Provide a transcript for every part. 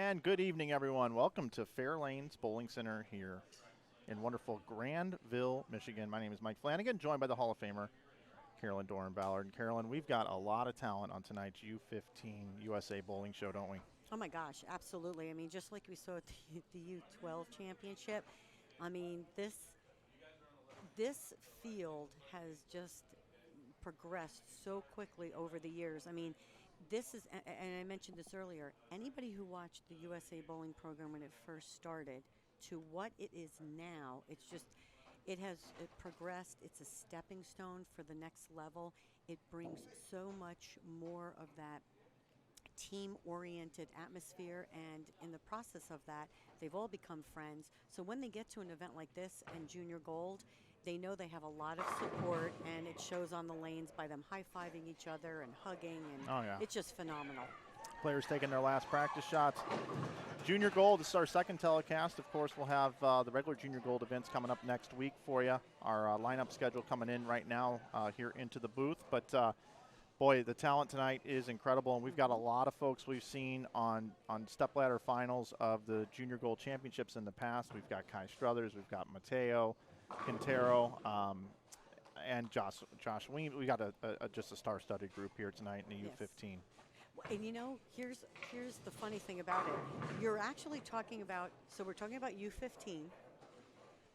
And good evening, everyone. Welcome to Fair Lanes Bowling Center here in wonderful Grandville, Michigan. My name is Mike Flanagan, joined by the Hall of Famer, Carolyn Doran-Ballard. And Carolyn, we've got a lot of talent on tonight's U15 USA Bowling Show, don't we? Oh my gosh, absolutely. I mean, just like we saw at the U12 championship, I mean, this field has just progressed so quickly over the years. I mean, this is, and I mentioned this earlier, anybody who watched the USA Bowling program when it first started to what it is now, it progressed. It's a stepping stone for the next level. It brings so much more of that team-oriented atmosphere, and in the process of that, they've all become friends. So when they get to an event like this and Junior Gold, they know they have a lot of support, and it shows on the lanes by them high-fiving each other and hugging, and It's just phenomenal. Players taking their last practice shots. Junior Gold, this is our second telecast. Of course, we'll have the regular Junior Gold events coming up next week for you. Our lineup schedule coming in right now here into the booth, but boy, the talent tonight is incredible, and we've got a lot of folks we've seen on stepladder finals of the Junior Gold Championships in the past. We've got Kai Struthers, we've got Mateo Quintero, and Josh. We got just a star-studded group here tonight in the U15. And you know, here's the funny thing about it. You're actually talking about, so we're talking about U15,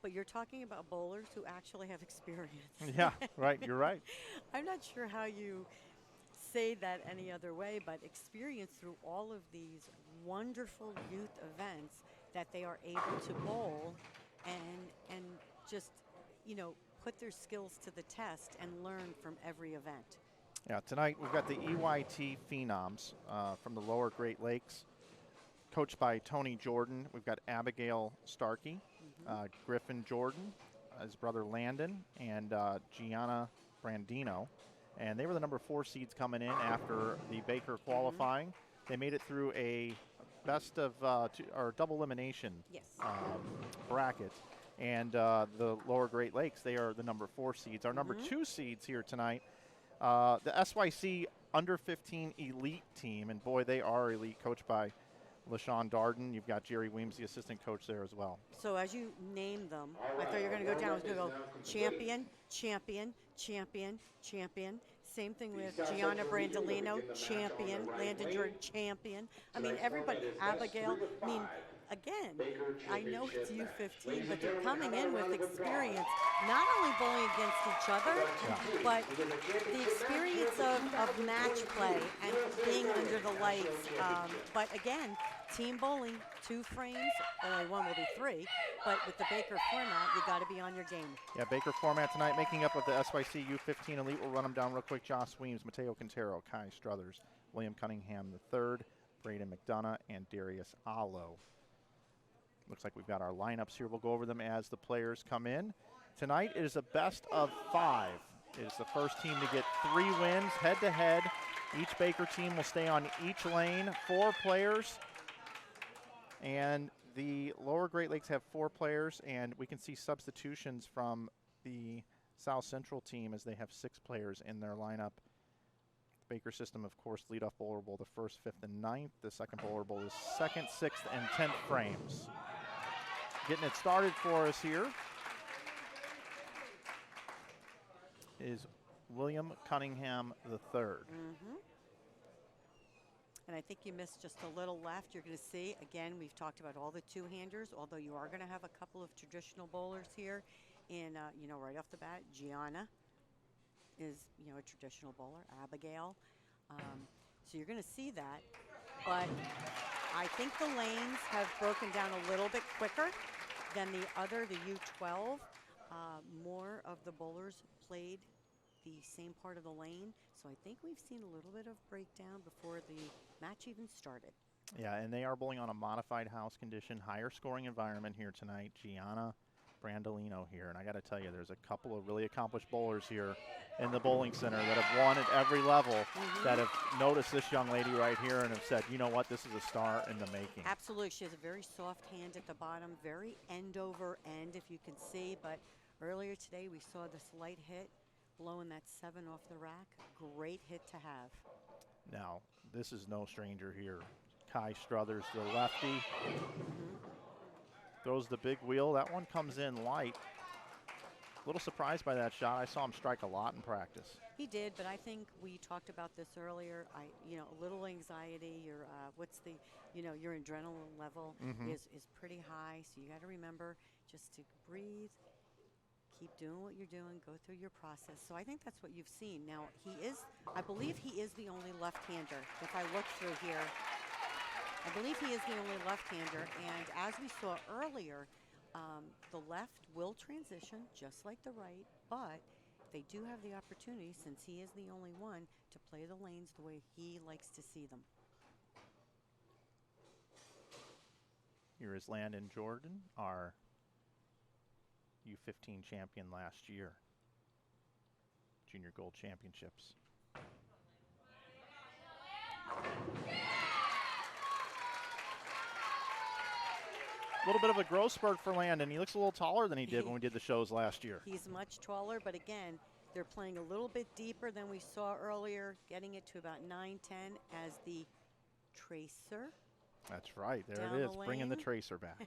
but you're talking about bowlers who actually have experience. Yeah, right, you're right. I'm not sure how you say that any other way, but experience through all of these wonderful youth events that they are able to bowl and just, you know, put their skills to the test and learn from every event. Yeah, tonight we've got the EYT Phenoms from the lower Great Lakes, coached by Tony Jordan. We've got Abigail Starkey, Griffin Jordan, his brother Landon, and Gianna Brandino. And they were the number 4 seeds coming in after the Baker qualifying. They made it through a best of or double elimination bracket. And the lower Great Lakes, they are the number 4 seeds. Our number 2 seeds here tonight, the SYC under 15 elite team, and boy, they are elite, coached by LaShawn Darden. You've got Jerry Weems, the assistant coach there as well. So as you name them, I thought you were going to go down. I was going to go champion, champion, champion, champion. Same thing with Gianna Brandolino, champion. Landon Jordan, champion. I mean, everybody. Abigail. I mean, again, I know it's U15, but they're coming in with experience, not only bowling against each other, but the experience of match play and being under the lights. But again, team bowling, 2 frames, only one will be 3, but with the Baker format, you got to be on your game. Yeah, Baker format tonight, making up of the SYC U15 Elite. We'll run them down real quick. Josh Weems, Mateo Quintero, Kai Struthers, William Cunningham III, Braden McDonough, and Darius Allo. Looks like we've got our lineups here. We'll go over them as the players come in. Tonight it is a best of 5. It is the first team to get 3 wins head-to-head. Each Baker team will stay on each lane. 4 players. And the lower Great Lakes have 4 players, and we can see substitutions from the South Central team as they have 6 players in their lineup. Baker system, of course, leadoff bowler bowl the 1st, 5th, and 9th. The second bowler bowl is 2nd, 6th, and 10th frames. Getting it started for us here is William Cunningham III. And I think you missed just a little left. You're going to see, again, we've talked about all the 2-handers, although you are going to have a couple of traditional bowlers here. And, you know, right off the bat, Gianna is, you know, a traditional bowler, Abigail. So you're going to see that. But I think the lanes have broken down a little bit quicker than the U12. More of the bowlers played the same part of the lane. So I think we've seen a little bit of breakdown before the match even started. Yeah, and they are bowling on a modified house condition, higher scoring environment here tonight. Gianna Brandolino here, and I got to tell you, there's a couple of really accomplished bowlers here in the bowling center that have won at every level that have noticed this young lady right here and have said, you know what, this is a star in the making. Absolutely. She has a very soft hand at the bottom, very end over end, if you can see, but earlier today we saw this light hit blowing that 7 off the rack. Great hit to have. Now, this is no stranger here. Kai Struthers, the lefty. Throws the big wheel. That one comes in light. A little surprised by that shot. I saw him strike a lot in practice. He did, but I think we talked about this earlier. A little anxiety. Your your adrenaline level is pretty high. So you got to remember just to breathe, keep doing what you're doing, go through your process. So I think that's what you've seen. Now I believe he is the only left-hander. If I look through here, I believe he is the only left-hander. And as we saw earlier, the left will transition just like the right, but they do have the opportunity, since he is the only one, to play the lanes the way he likes to see them. Here is Landon Jordan, our U15 champion last year. Junior Gold Championships. A little bit of a growth spurt for Landon. He looks a little taller than he did when we did the shows last year. He's much taller, but again, they're playing a little bit deeper than we saw earlier, getting it to about 9-10 as the tracer. That's right. There Down it is, the bringing the lane. tracer back.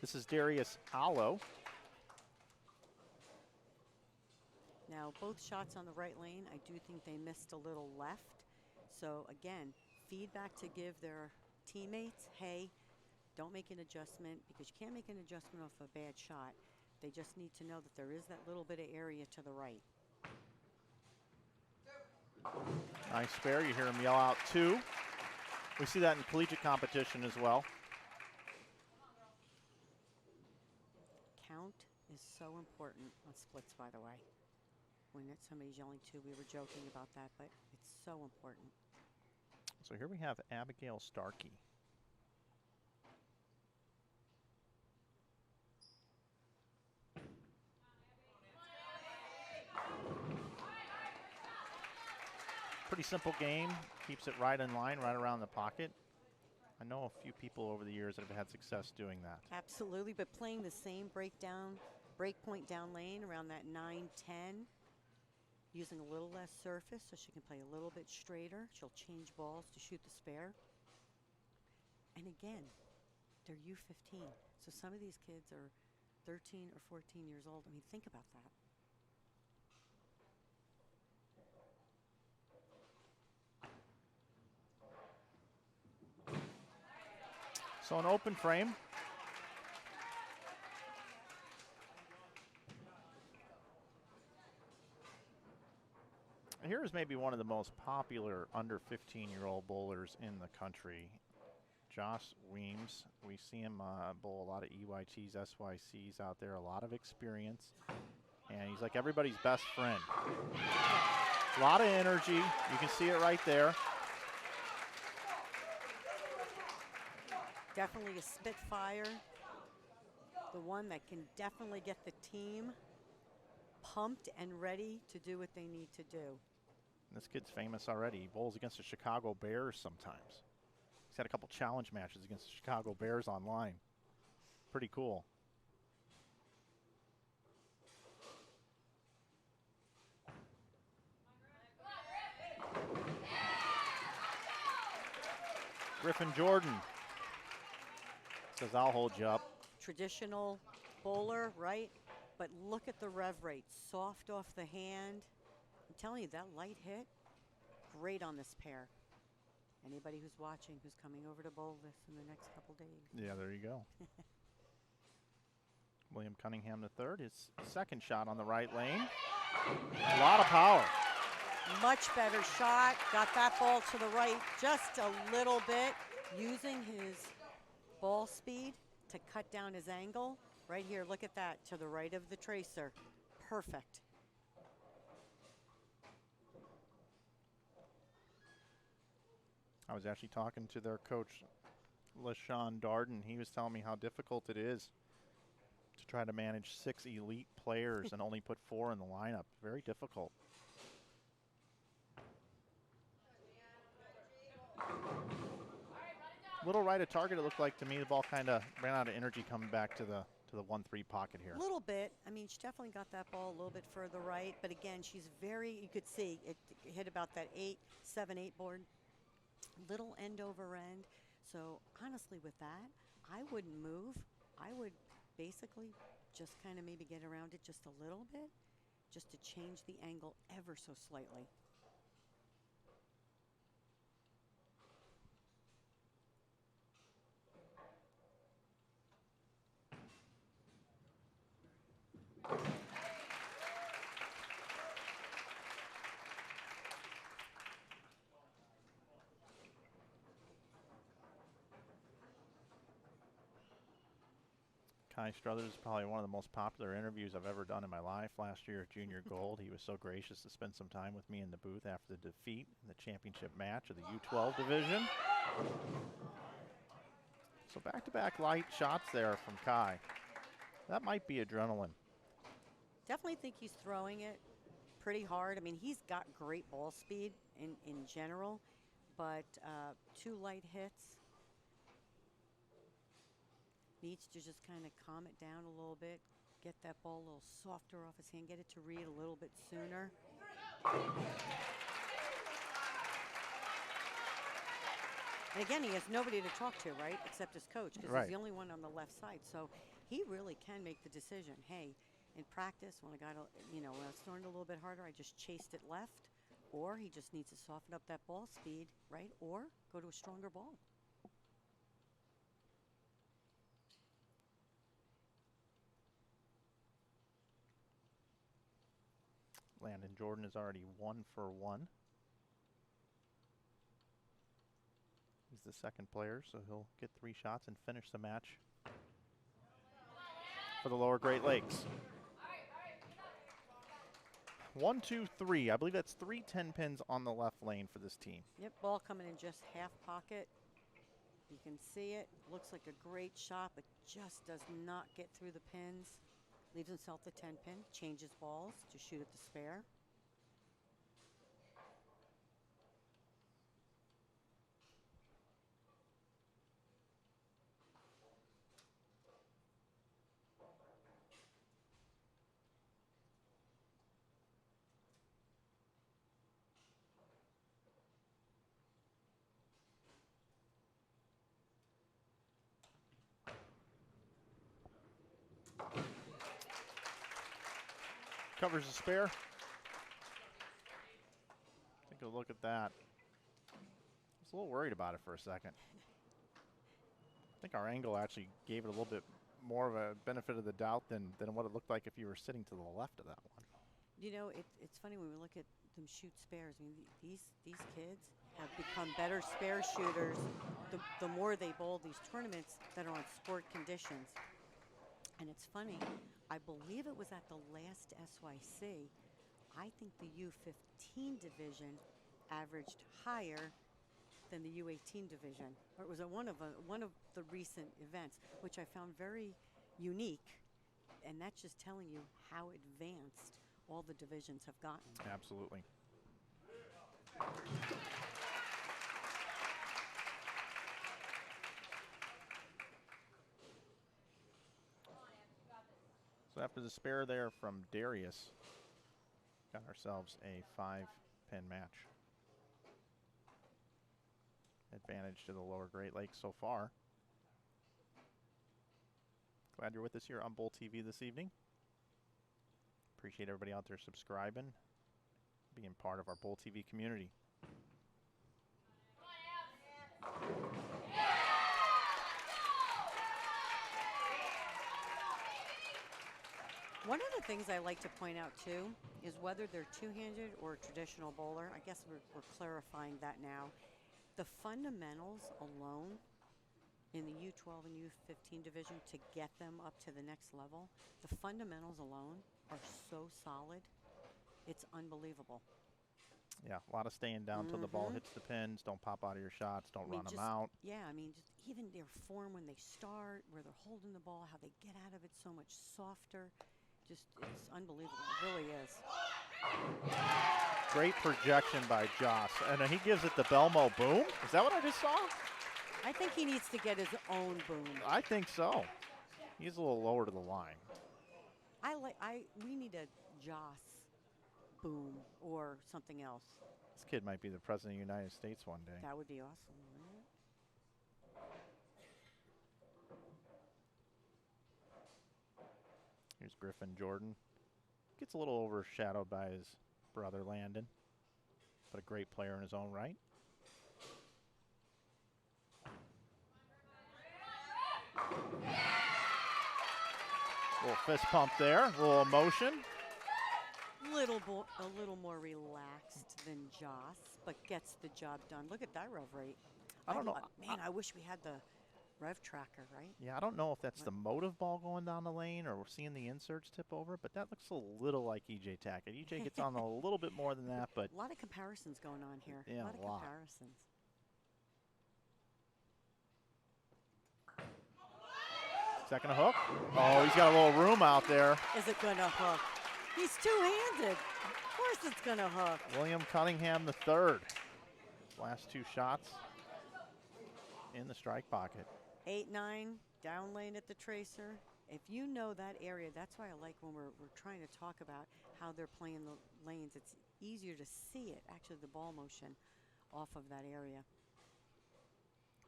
This is Darius Allo. Now, both shots on the right lane, I do think they missed a little left. So again, feedback to give their teammates, hey, don't make an adjustment, because you can't make an adjustment off a bad shot. They just need to know that there is that little bit of area to the right. Nice spare. You hear him yell out 2. We see that in collegiate competition as well. Count is so important on splits, by the way. When somebody's yelling 2, we were joking about that, but it's so important. So here we have Abigail Starkey. Pretty simple game. Keeps it right in line, right around the pocket. I know a few people over the years that have had success doing that. Absolutely, but playing the same break point down lane around that 9-10, using a little less surface so she can play a little bit straighter. She'll change balls to shoot the spare. And again, they're U15. So some of these kids are 13 or 14 years old. I mean, think about that. So an open frame. Here is maybe one of the most popular under 15-year-old bowlers in the country. Josh Weems. We see him bowl a lot of EYTs, SYCs out there, a lot of experience. And he's like everybody's best friend. A lot of energy. You can see it right there. Definitely a Spitfire. The one that can definitely get the team pumped and ready to do what they need to do. This kid's famous already. He bowls against the Chicago Bears sometimes. He's had a couple challenge matches against the Chicago Bears online. Pretty cool. Griffin Jordan says, I'll hold you up. Traditional bowler, right? But look at the rev rate. Soft off the hand. I'm telling you, that light hit, great on this pair. Anybody who's watching, who's coming over to bowl this in the next couple days. Yeah, there you go. William Cunningham III, his second shot on the right lane. A lot of power. Much better shot. Got that ball to the right just a little bit, using his ball speed to cut down his angle. Right here, look at that, to the right of the tracer. Perfect. I was actually talking to their coach, LaShawn Darden. He was telling me how difficult it is to try to manage 6 elite players and only put 4 in the lineup. Very difficult. Little right of target, it looked like to me. The ball kind of ran out of energy coming back to to the 1-3 pocket here. A little bit. I mean, she definitely got that ball a little bit further right, but again, she's very, you could see it hit about that 7-8 board, little end over end. So honestly with that, I wouldn't move. I would basically just kind of maybe get around it just a little bit, just to change the angle ever so slightly. Kai Struthers is probably one of the most popular interviews I've ever done in my life. Last year at Junior Gold, he was so gracious to spend some time with me in the booth after the defeat in the championship match of the U12 division. So back-to-back light shots there from Kai. That might be adrenaline. Definitely think he's throwing it pretty hard. I mean, he's got great ball speed in general, but 2 light hits. Needs to just kind of calm it down a little bit, get that ball a little softer off his hand, get it to read a little bit sooner. And again, he has nobody to talk to, right, except his coach, because he's the only one on the left side. So he really can make the decision. Hey, in practice, when I got, when I was throwing it a little bit harder, I just chased it left, or he just needs to soften up that ball speed, right, or go to a stronger ball. Landon Jordan is already 1 for 1. He's the second player, so he'll get 3 shots and finish the match for the Lower Great Lakes. 1, 2, 3. I believe that's 3 10-pins on the left lane for this team. Yep, ball coming in just half pocket. You can see it. Looks like a great shot, but just does not get through the pins. Leaves himself the 10-pin, changes balls to shoot at the spare. Covers the spare. Take a look at that. I was a little worried about it for a second. I think our angle actually gave it a little bit more of a benefit of the doubt than what it looked like if you were sitting to the left of that one. You know, it's funny when we look at them shoot spares. I mean, these kids have become better spare shooters the more they bowl these tournaments that are on sport conditions. And it's funny, I believe it was at the last SYC, I think the U15 division averaged higher than the U18 division. Or it was at one of the recent events, which I found very unique. And that's just telling you how advanced all the divisions have gotten. Absolutely. So after the spare there from Darius, got ourselves a 5-pin match. Advantage to the Lower Great Lakes so far. Glad you're with us here on Bowl TV this evening. Appreciate everybody out there subscribing, being part of our Bowl TV community. One of the things I like to point out too is whether they're two-handed or a traditional bowler. I guess we're clarifying that now. The fundamentals alone in the U12 and U15 division to get them up to the next level, the fundamentals alone are so solid, it's unbelievable. Yeah, a lot of staying down till the ball hits the pins. Don't pop out of your shots. Don't run them out. Yeah, I mean, just even their form when they start, where they're holding the ball, how they get out of it so much softer. Just, it's unbelievable. It really is. Great projection by Joss. And he gives it the Belmo boom. Is that what I just saw? I think he needs to get his own boom. I think so. He's a little lower to the line. We need a Joss boom or something else. This kid might be the president of the United States one day. That would be awesome, wouldn't it? Here's Griffin Jordan. Gets a little overshadowed by his brother Landon, but a great player in his own right. Little fist pump there, a little emotion. A little more relaxed than Joss, but gets the job done. Look at that rev rate. I don't know. Man, I wish we had the rev tracker, right? Yeah, I don't know if that's the Motiv ball going down the lane or we're seeing the inserts tip over, but that looks a little like EJ Tackett. EJ gets on a little bit more than that, but a lot of comparisons going on here. Yeah, a lot of comparisons. Second hook. Oh, he's got a little room out there. Is it going to hook? He's two-handed. Of course it's going to hook. William Cunningham the third. Last two shots in the strike pocket. 8-9, down lane at the tracer. If you know that area, that's why I like when we're trying to talk about how they're playing the lanes. It's easier to see it, actually, the ball motion off of that area.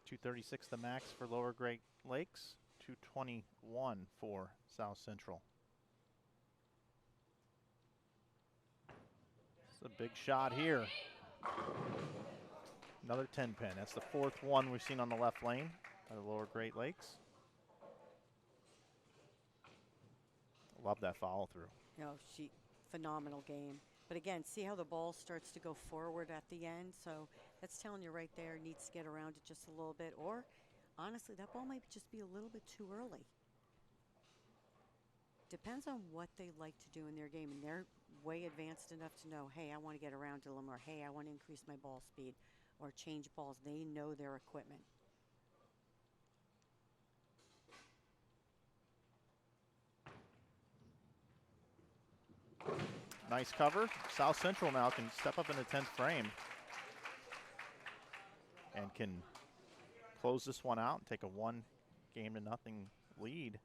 236 the max for Lower Great Lakes. 221 for South Central. It's a big shot here. Another 10-pin. That's the fourth one we've seen on the left lane by the Lower Great Lakes. Love that follow through. You know, phenomenal game. But again, see how the ball starts to go forward at the end? So that's telling you right there, needs to get around it just a little bit. Or honestly, that ball might just be a little bit too early. Depends on what they like to do in their game. And they're way advanced enough to know, hey, I want to get around it a little more. Hey, I want to increase my ball speed or change balls. They know their equipment. Nice cover. South Central now can step up in the 10th frame and can close this one out and take a 1-0 lead.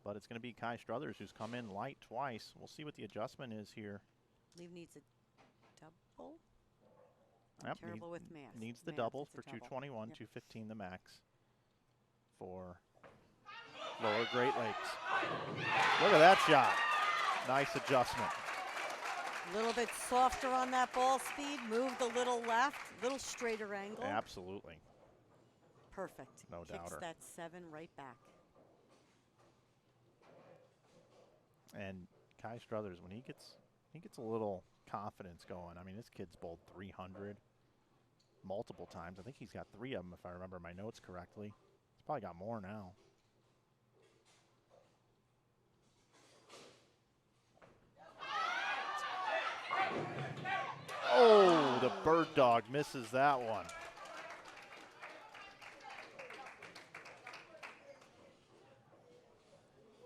But it's going to be Kai Struthers who's come in light twice. We'll see what the adjustment is here. I believe needs a double. Yep, terrible with math. Needs the Math, double it's a for double. 221, Yep. 215 the max for Lower Great Lakes. Look at that shot. Nice adjustment. A little bit softer on that ball speed, moved a little left, little straighter angle. Absolutely. Perfect. No Kicks doubter. that 7 right back. And Kai Struthers, when he gets a little confidence going, I mean, this kid's bowled 300 multiple times. I think he's got 3 of them, if I remember my notes correctly. He's probably got more now. Oh, the bird dog misses that one.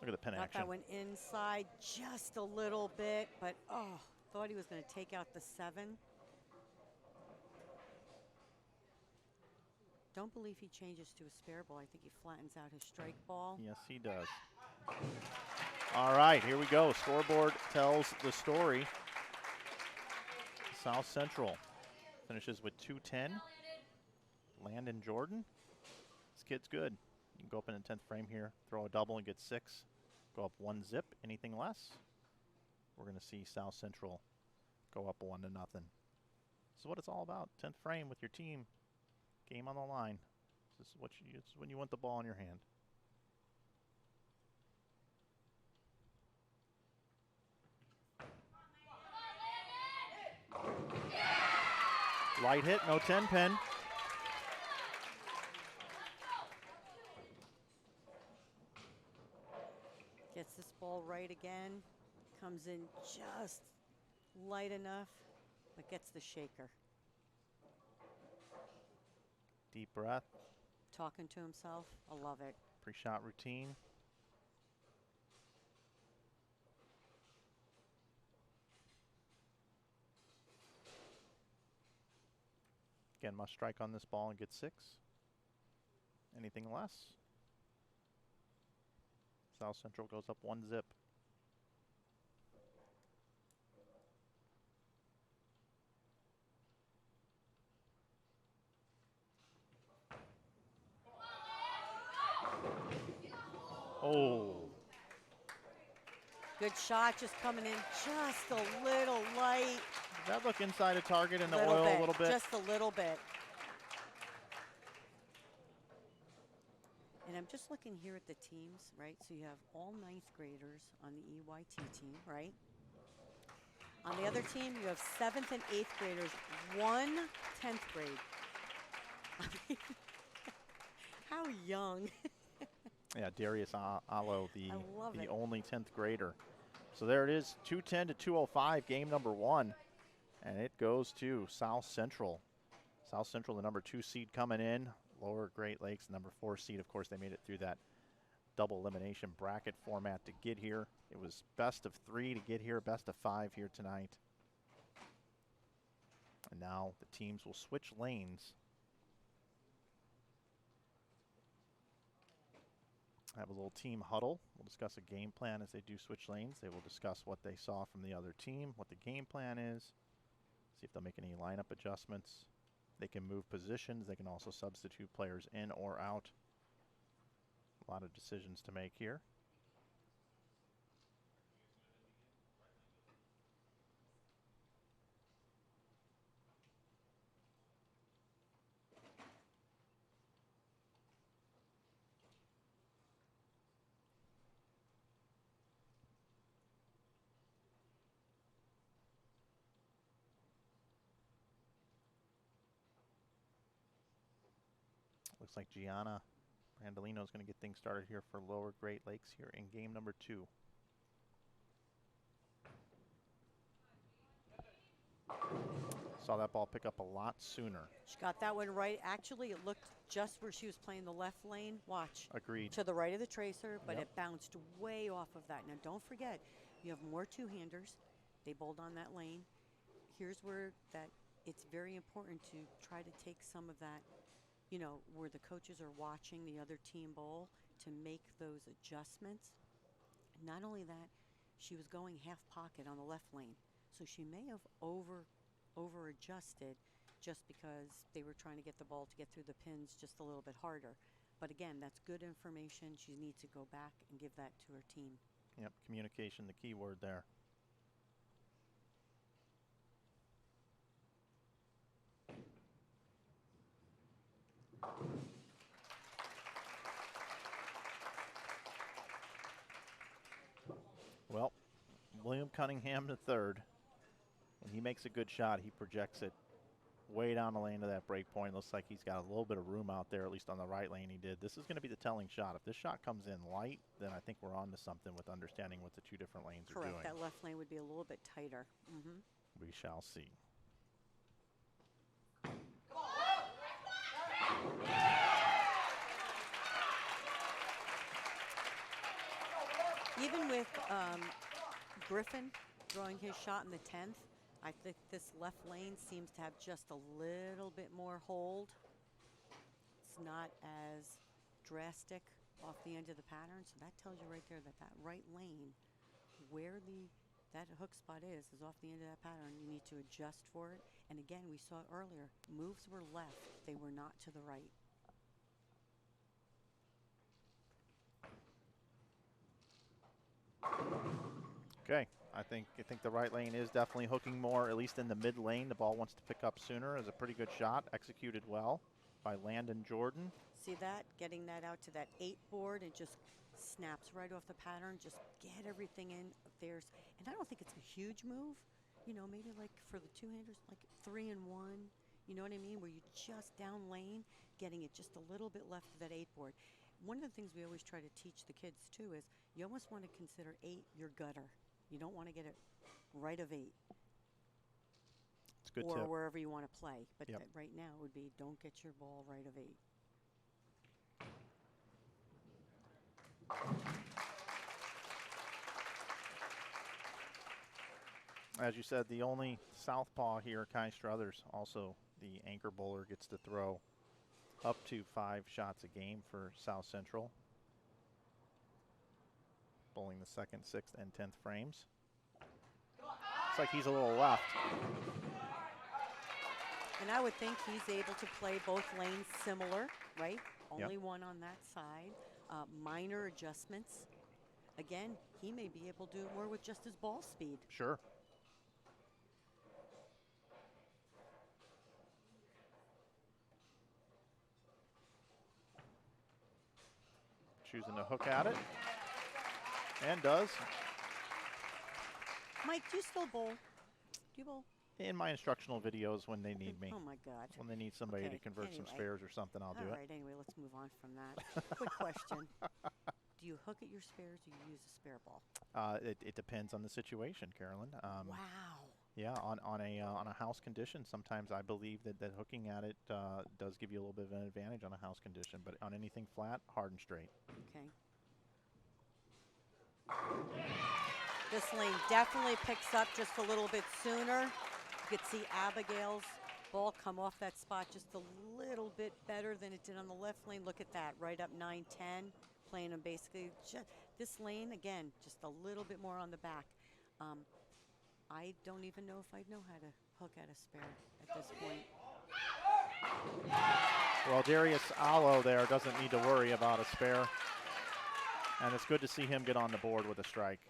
Look at the pin Got action. that one inside just a little bit, but oh, thought he was going to take out the 7. Don't believe he changes to a spare ball. I think he flattens out his strike ball. Yes, he does. All right, here we go. Scoreboard tells the story. South Central finishes with 210. Landon Jordan. This kid's good. You can go up in the 10th frame here, throw a double and get 6. Go up 1 zip. Anything less, we're going to see South Central go up 1-0. This is what it's all about. 10th frame with your team. Game on the line. This is when you want the ball in your hand. Light hit, no 10-pin. Gets this ball right again. Comes in just light enough, but gets the shaker. Deep breath. Talking to himself. I love it. Pre-shot routine. Again, must strike on this ball and get 6. Anything less, South Central goes up 1-0. Oh. Good shot, just coming in just a little light. Does that look inside a target in the Little oil bit, a little bit? just a little bit. And I'm just looking here at the teams, right? So you have all 9th graders on the EYT team, right? On the other team, you have 7th and 8th graders, 1 10th grade. I mean, how young. Yeah, Darius Allo, love the it. only 10th grader. So there it is, 210 to 205, game number 1. And it goes to South Central. South Central, the number 2 seed coming in. Lower Great Lakes, number 4 seed. Of course, they made it through that double elimination bracket format to get here. It was best of 3 to get here, best of 5 here tonight. And now the teams will switch lanes. Have a little team huddle. We'll discuss a game plan as they do switch lanes. They will discuss what they saw from the other team, what the game plan is, see if they'll make any lineup adjustments. They can move positions. They can also substitute players in or out. A lot of decisions to make here. Looks like Gianna Brandolino is going to get things started here for Lower Great Lakes here in game number 2. Saw that ball pick up a lot sooner. She got that one right. Actually, it looked just where she was playing the left lane. Watch. Agreed. To the right of the tracer, but Yep. it bounced way off of that. Now, don't forget, you have more two-handers. They bowled on that lane. Here's where that it's very important to try to take some of that, you know, where the coaches are watching the other team bowl to make those adjustments. Not only that, she was going half pocket on the left lane, so she may have over adjusted just because they were trying to get the ball to get through the pins just a little bit harder. But again, that's good information. She needs to go back and give that to her team. Yep, communication, the key word there. Well, William Cunningham the third. When he makes a good shot, he projects it way down the lane to that break point. Looks like he's got a little bit of room out there, at least on the right lane he did. This is going to be the telling shot. If this shot comes in light, then I think we're on to something with understanding what the two different lanes are doing. Correct. That left lane would be a little bit tighter. We shall see. Even with Griffin throwing his shot in the 10th, I think this left lane seems to have just a little bit more hold. It's not as drastic off the end of the pattern, so that tells you right there that that right lane, where that hook spot is off the end of that pattern. You need to adjust for it. And again, we saw it earlier. Moves were left. They were not to the right. Okay, I think the right lane is definitely hooking more, at least in the mid lane. The ball wants to pick up sooner. Is a pretty good shot, executed well by Landon Jordan. See that? Getting that out to that 8 board, it just snaps right off the pattern. Just get everything in. There's, and I don't think it's a huge move. You know, maybe like for the two-handers, like 3 and 1. You know what I mean? Where you just down lane, getting it just a little bit left of that 8 board. One of the things we always try to teach the kids too is you almost want to consider 8 your gutter. You don't want to get it right of 8. It's a good or tip. wherever you want to play. But Yep. right now would be don't get your ball right of 8. As you said, the only southpaw here, Kai Struthers, also the anchor bowler, gets to throw up to 5 shots a game for South Central. bowling the 2nd, 6th, and 10th frames. Looks like he's a little left. And I would think he's able to play both lanes similar, right? Only Yep. one on that side. Minor adjustments. Again, he may be able to do more with just his ball speed. Sure. Choosing to hook at it. And does. Mike, do you still bowl? Do you bowl? In my instructional videos when they need me. Oh my God. When they need somebody Okay, to convert some anyway. spares or something, I'll do All it. right, anyway, let's move on from that. Quick question. Do you hook at your spares or you use a spare ball? It depends on the situation, Carolyn. Wow. Yeah, on a house condition, sometimes I believe that hooking at it does give you a little bit of an advantage on a house condition, but on anything flat, hard and straight. Okay. This lane definitely picks up just a little bit sooner. You could see Abigail's ball come off that spot just a little bit better than it did on the left lane. Look at that, right up 9-10, playing them basically. This lane, again, just a little bit more on the back. I don't even know if I'd know how to hook at a spare at this point. Well, Darius Allo there doesn't need to worry about a spare. And it's good to see him get on the board with a strike.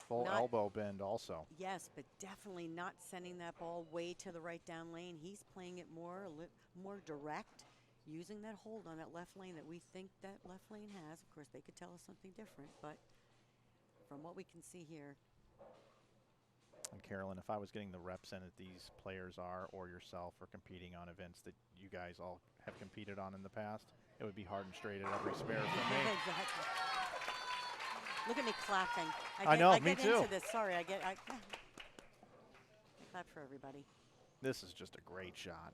Full elbow bend also. Yes, but definitely not sending that ball way to the right down lane. He's playing it more direct, using that hold on that left lane that we think that left lane has. Of course, they could tell us something different, but from what we can see here. And Carolyn, if I was getting the reps in that these players are, or yourself, or competing on events that you guys all have competed on in the past, it would be hard and straight at every spare for me. Exactly. Look at me clapping. I know, I me get too. into this. Sorry, I clap for everybody. This is just a great shot.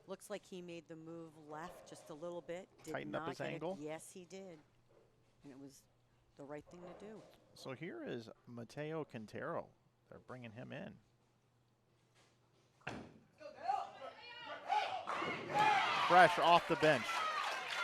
Looks like he made the move left just a little bit. Tightened up his angle? Yes, he did. And it was the right thing to do. So here is Mateo Quintero. They're bringing him in. Fresh off the bench.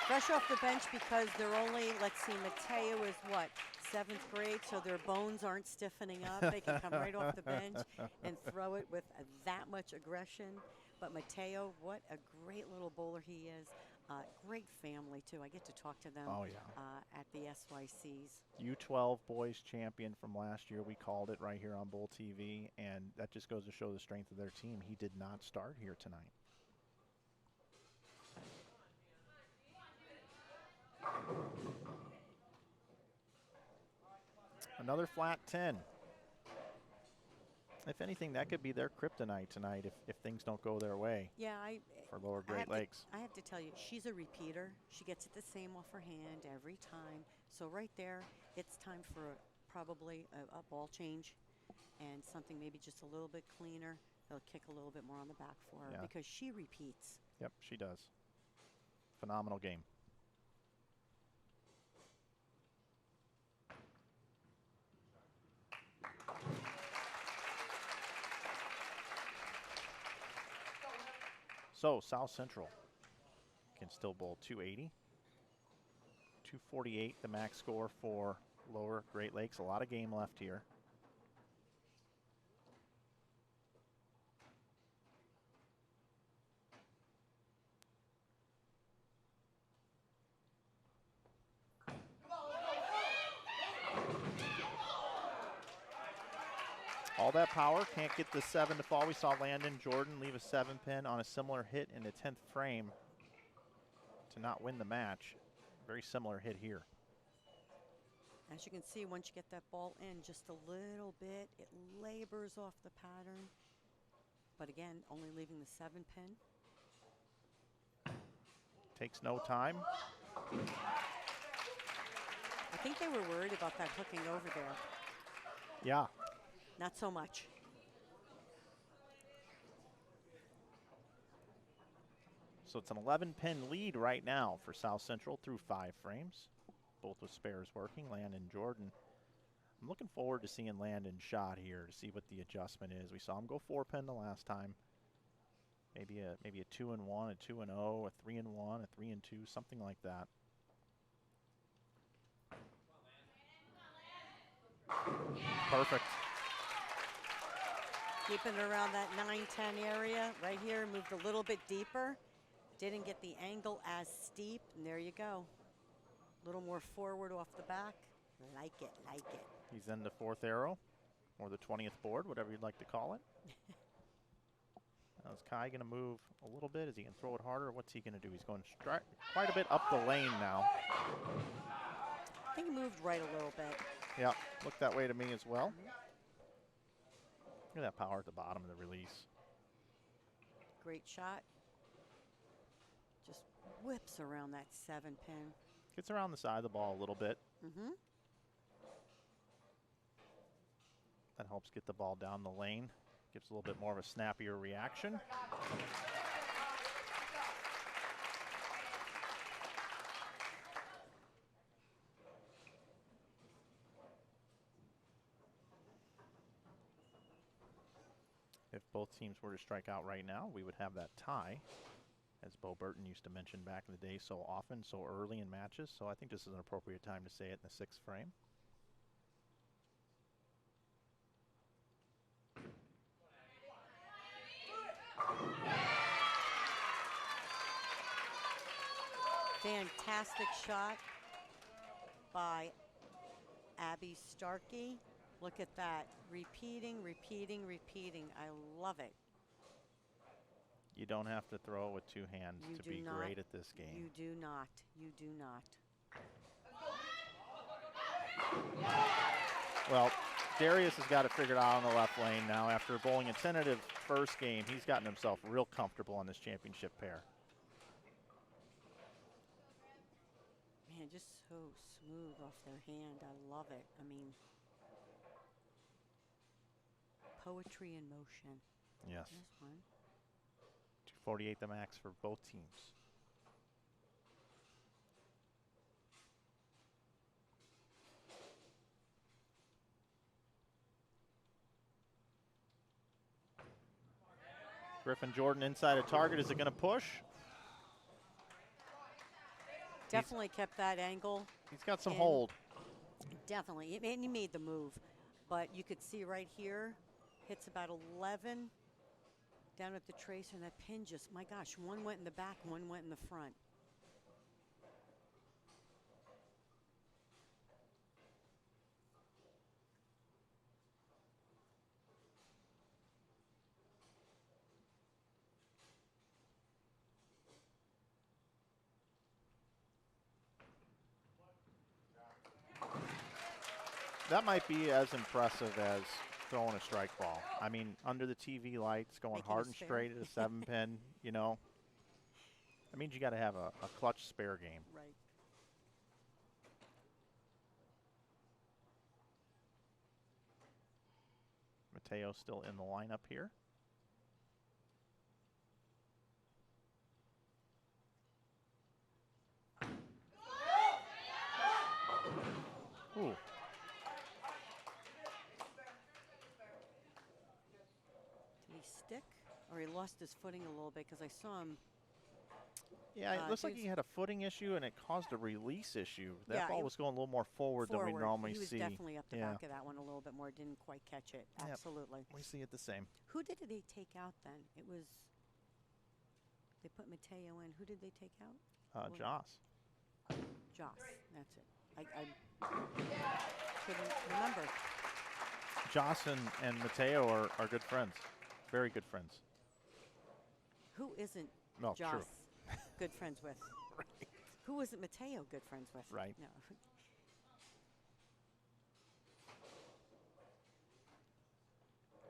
Fresh off the bench because they're only, let's see, Mateo is what, 7th grade, so their bones aren't stiffening up. They can come right off the bench and throw it with that much aggression. But Mateo, what a great little bowler he is. Great family, too. I get to talk to them at the SYCs. U12 boys champion from last year. We called it right here on Bowl TV, and that just goes to show the strength of their team. He did not start here tonight. Another flat 10. If anything, that could be their kryptonite tonight if things don't go their way. Yeah, for Lower Great Lakes. I have to tell you, she's a repeater. She gets it the same off her hand every time. So right there, it's time for probably a ball change and something maybe just a little bit cleaner. They'll kick a little bit more on the back for her because she repeats. Yep, she does. Phenomenal game. So South Central can still bowl 280. 248 the max score for Lower Great Lakes. A lot of game left here. All that power, can't get the 7 to fall. We saw Landon Jordan leave a 7-pin on a similar hit in the 10th frame to not win the match. Very similar hit here. As you can see, once you get that ball in just a little bit, it labors off the pattern. But again, only leaving the 7-pin. Takes no time. I think they were worried about that hooking over there. Yeah. Not so much. So it's an 11-pin lead right now for South Central through 5 frames. Both with spares working, Landon Jordan. I'm looking forward to seeing Landon shot here to see what the adjustment is. We saw him go 4-pin the last time. Maybe a 2-and-1, a 2-and-0, a 3-and-1, a 3-and-2, something like that. Perfect. Keeping it around that 9-10 area. Right here, moved a little bit deeper. Didn't get the angle as steep, and there you go. A little more forward off the back. Like it, like it. He's in the 4th arrow, or the 20th board, whatever you'd like to call it. Now is Kai going to move a little bit? Is he going to throw it harder? What's he going to do? He's going quite a bit up the lane now. I think he moved right a little bit. Yeah, looked that way to me as well. Look at that power at the bottom of the release. Great shot. Just whips around that 7-pin. Gets around the side of the ball a little bit. Mm-hmm. That helps get the ball down the lane. Gives a little bit more of a snappier reaction. If both teams were to strike out right now, we would have that tie, as Bo Burton used to mention back in the day so often, so early in matches. So I think this is an appropriate time to say it in the 6th frame. Fantastic shot by Abby Starkey. Look at that. Repeating, repeating, repeating. I love it. You don't have to throw it with 2 hands You to do be not. great at this game. You do not. You do not. Well, Darius has got it figured out on the left lane now. After bowling a tentative first game, he's gotten himself real comfortable on this championship pair. Man, just so smooth off their hand. I love it. I mean, poetry in motion. Yes. This one. 248 the max for both teams. Griffin Jordan inside a target. Is it going to push? Definitely kept that angle. He's got some And hold. Definitely. And he made the move. But you could see right here, hits about 11 down at the tracer, and that pin just, my gosh, one went in the back, one went in the front. That might be as impressive as throwing a strike ball. I mean, under the TV lights, going Making hard a and spare. straight at a 7-pin, you know. That means you got to have a clutch spare game. Right. Mateo still in the lineup here. Ooh. Did he stick? Or he lost his footing a little bit because I saw him. Yeah, it looks like he's- he had a footing issue and it caused a release issue. That Yeah, ball it- was going a little more forward than we normally He was see. definitely up the Yeah. back of that one a little bit more. Didn't quite catch it. Yep. Absolutely. We see it the same. Who did they take out then? It was, they put Mateo in. Who did they take out? Joss. Joss. That's it. I couldn't remember. Joss and Mateo are good friends. Very good friends. Who isn't No, Joss true. good friends with? Right. Who isn't Mateo good friends with? Right. No.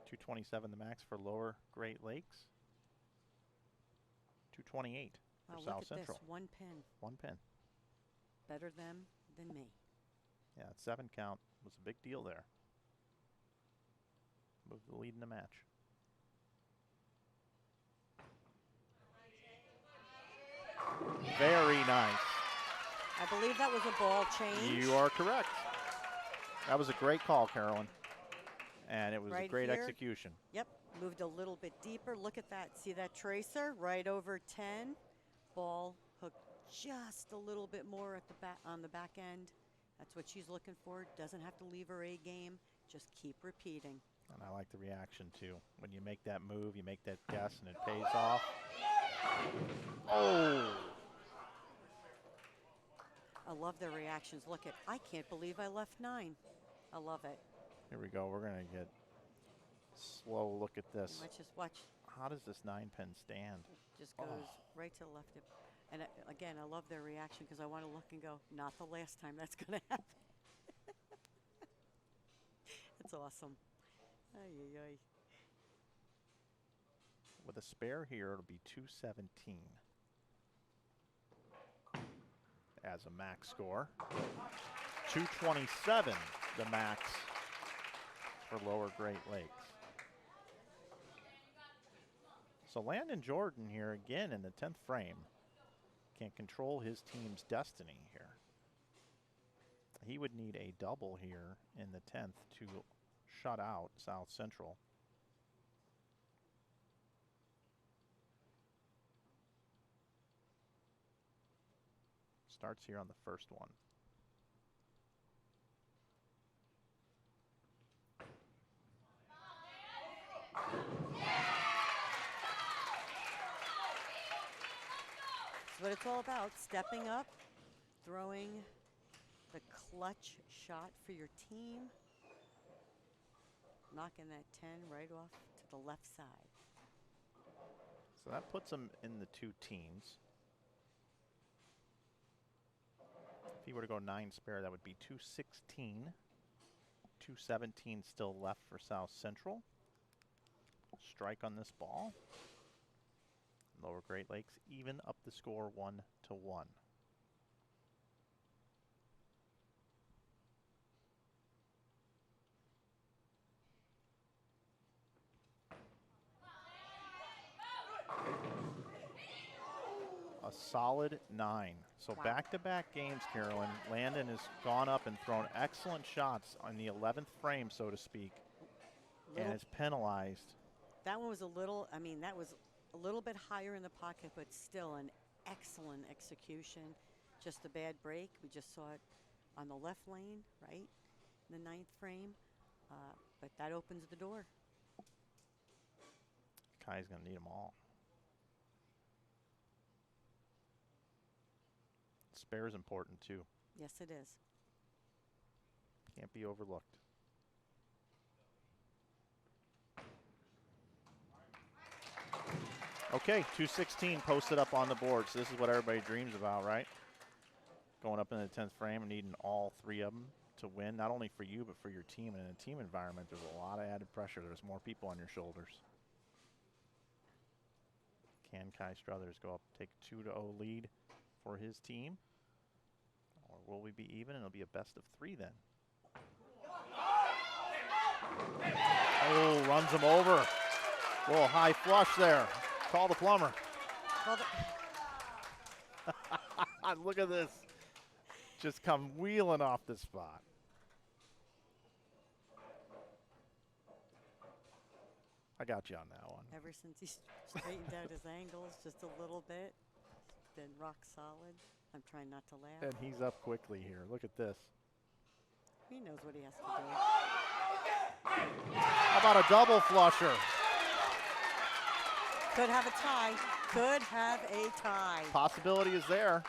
227 the max for Lower Great Lakes. 228 Wow, for look South at Central. this. 1 pin. 1 pin. Better them than me. Yeah, that 7 count was a big deal there. Moved the lead in the match. Very nice. I believe that was a ball change. You are correct. That was a great call, Carolyn. And it was a Right great here. execution. Yep, moved a little bit deeper. Look at that. See that tracer right over 10. Ball hooked just a little bit more at the back on the back end. That's what she's looking for. Doesn't have to leave her A game. Just keep repeating. And I like the reaction, too. When you make that move, you make that guess, and it pays off. Oh! I love their reactions. Look at, I can't believe I left 9. I love it. Here we go. We're going to get slow look at this. Let's just watch. How does this 9-pin stand? Just goes right to the left. And again, I love their reaction because I want to look and go, not the last time that's going to happen. That's awesome. Ay, ay, ay. With a spare here, it'll be 217 as a max score. 227, the max for Lower Great Lakes. So Landon Jordan here again in the 10th frame can control his team's destiny here. He would need a double here in the 10th to shut out South Central. Starts here on the first one. That's what it's all about, stepping up, throwing the clutch shot for your team, knocking that 10 right off to the left side. So that puts him in the 2 teens. If he were to go 9 spare, that would be 216. 217 still left for South Central. Strike on this ball. Lower Great Lakes even up the score 1-1. A solid 9. So Wow. back-to-back games, Carolyn. Landon has gone up and thrown excellent shots on the 11th frame, so to speak, and is penalized. That one was a little, I mean, that was a little bit higher in the pocket, but still an excellent execution. Just a bad break. We just saw it on the left lane, right, in the 9th frame. But that opens the door. Kai's going to need them all. Spare is important, too. Yes, it is. Can't be overlooked. Okay, 216 posted up on the board. So this is what everybody dreams about, right? Going up in the 10th frame and needing all 3 of them to win, not only for you, but for your team. And in a team environment, there's a lot of added pressure. There's more people on your shoulders. Can Kai Struthers go up, take a 2-0 lead for his team? Or will we be even and it'll be a best of 3 then? Oh, runs him over. Little high flush there. Call the plumber. Look at this. Just come wheeling off the spot. I got you on that one. Ever since he straightened out his angles just a little bit, been rock solid. I'm trying not to laugh. And he's up quickly here. Look at this. He knows what he has to do. How about a double flusher? Could have a tie. Could have a tie. Possibility is there.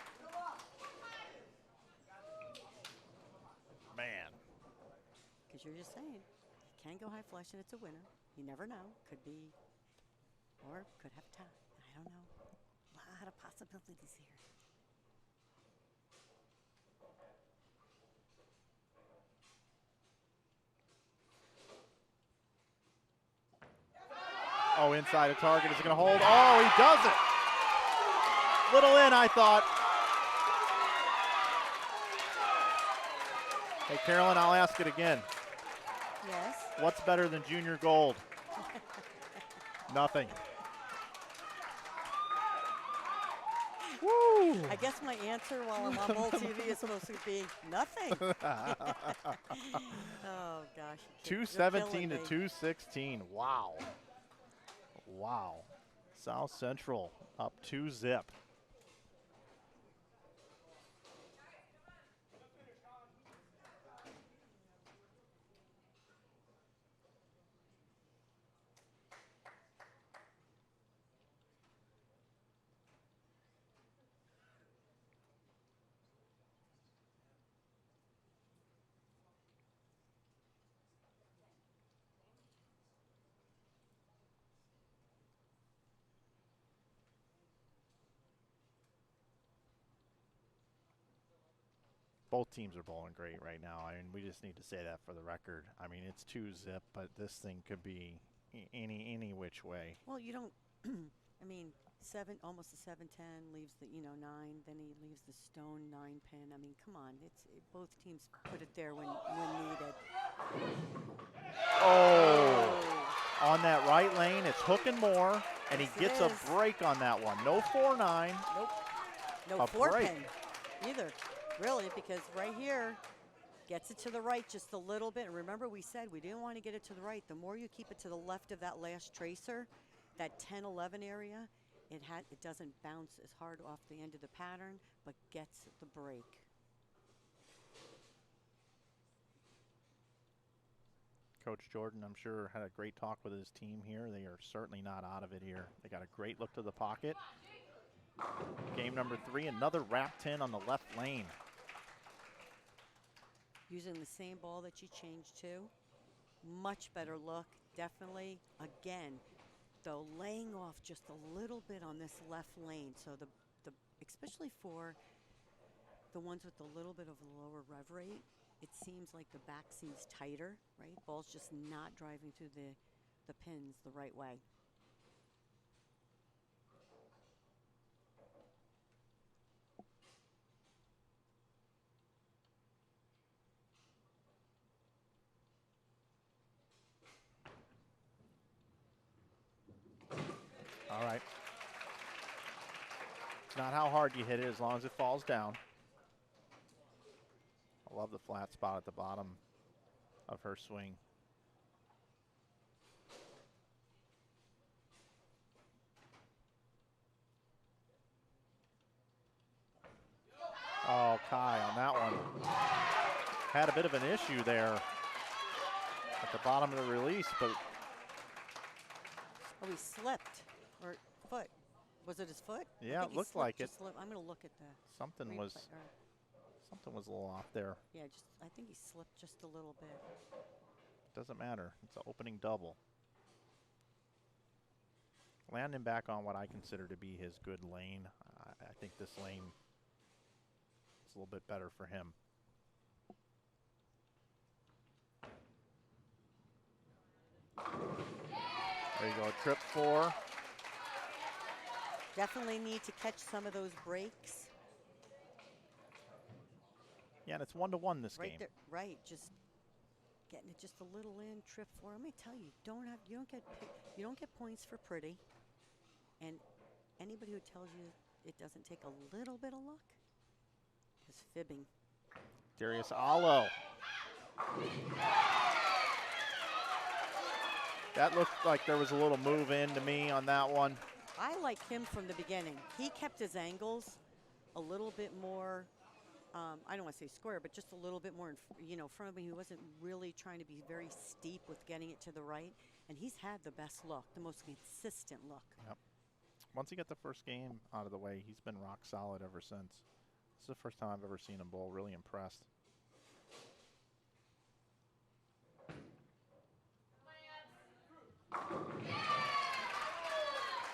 Man. Because you're just saying, you can go high flush and it's a winner. You never know. Could be, or could have a tie. I don't know. A lot of possibilities here. Oh, inside a target. Is it going to hold? Oh, he does it. Little in, I thought. Hey, Carolyn, I'll ask it again. Yes. What's better than junior gold? Nothing. Woo! I guess my answer while I'm on Bold TV is supposed to be nothing. Oh, gosh. 217 to 216. Wow. Wow. South Central up 2-0. Both teams are bowling great right now. I mean, we just need to say that for the record. I mean, it's 2-zip, but this thing could be any which way. Well, you don't. I mean, almost a 7-10 leaves the 9. Then he leaves the stone 9-pin. I mean, come on. Both teams put it there when needed. Oh, on that right lane, it's hooking more, and he Yes, gets a break on that one. No 4-9. Nope. No A 4-pin break. either, really, because right here gets it to the right just a little bit. And remember, we said we didn't want to get it to the right. The more you keep it to the left of that last tracer, that 10-11 area, it doesn't bounce as hard off the end of the pattern, but gets the break. Coach Jordan, I'm sure, had a great talk with his team here. They are certainly not out of it here. They got a great look to the pocket. Game number 3, another wrap 10 on the left lane. Using the same ball that you changed to. Much better look, definitely. Again, though, laying off just a little bit on this left lane. So the especially for the ones with a little bit of a lower rev rate, it seems like the back seems tighter, right? Ball's just not driving through the pins the right way. All right. It's not how hard you hit it as long as it falls down. I love the flat spot at the bottom of her swing. Oh, Kai on that one. Had a bit of an issue there at the bottom of the release, but. Oh, he slipped, or foot. Was it his foot? Yeah, it looked like it. I'm going to look at the Something replay, was a little off there. Yeah, I think he slipped just a little bit. Doesn't matter. It's an opening double. Landing back on what I consider to be his good lane. I think this lane is a little bit better for him. There you go, trip 4. Definitely need to catch some of those breaks. Yeah, and it's 1-1 this Right game. there, right, just getting it just a little in, trip 4. Let me tell you, you don't get points for pretty. And anybody who tells you it doesn't take a little bit of luck is fibbing. Darius Allo. That looked like there was a little move in to me on that one. I like him from the beginning. He kept his angles a little bit more, I don't want to say square, but just a little bit more in front of me. He wasn't really trying to be very steep with getting it to the right. And he's had the best look, the most consistent look. Yep. Once he got the first game out of the way, he's been rock solid ever since. This is the first time I've ever seen him bowl. Really impressed.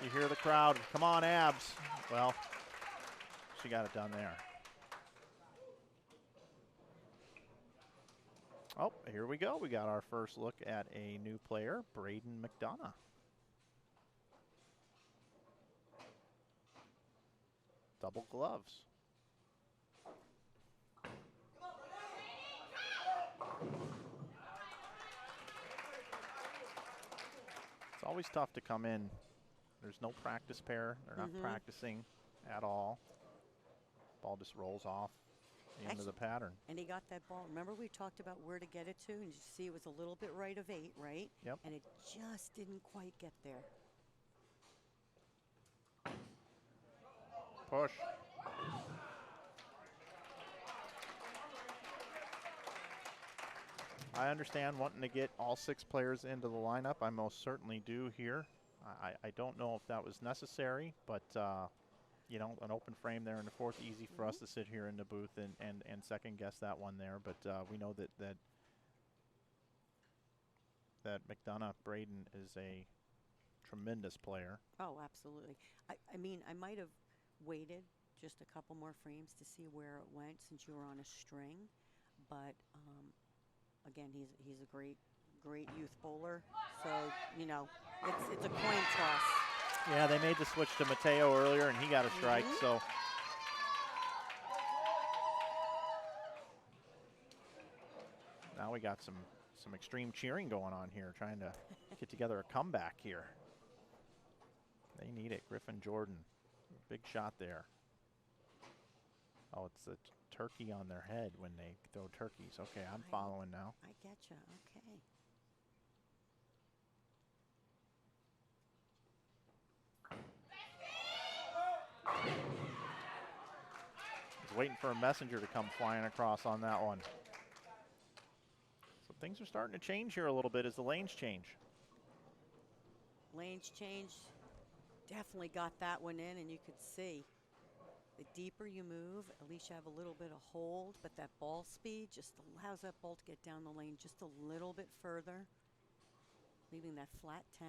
You hear the crowd, come on, Abs. Well, she got it done there. Oh, here we go. We got our first look at a new player, Braden McDonough. Double gloves. It's always tough to come in. There's no practice pair. They're not practicing at all. Ball just rolls off the end of the pattern. And he got that ball. Remember we talked about where to get it to? And you see it was a little bit right of 8, right? Yep. And it just didn't quite get there. Push. I understand wanting to get all 6 players into the lineup. I most certainly do here. I don't know if that was necessary, but you know, an open frame there in the 4th, easy for us to sit here in the booth and second guess that one there. But we know that McDonough Braden is a tremendous player. Oh, absolutely. I mean, I might have waited just a couple more frames to see where it went since you were on a string. But again, he's a great youth bowler. So it's a coin toss. Yeah, they made the switch to Mateo earlier, and he got a strike. So now we got some extreme cheering going on here, trying to get together a comeback here. They need it. Griffin Jordan, big shot there. Oh, it's the turkey on their head when they throw turkeys. Okay, I'm following now. I getcha. Okay. I was waiting for a messenger to come flying across on that one. So things are starting to change here a little bit as the lanes change. Lanes change. Definitely got that one in, and you could see the deeper you move, at least you have a little bit of hold, but that ball speed just allows that ball to get down the lane just a little bit further, leaving that flat 10.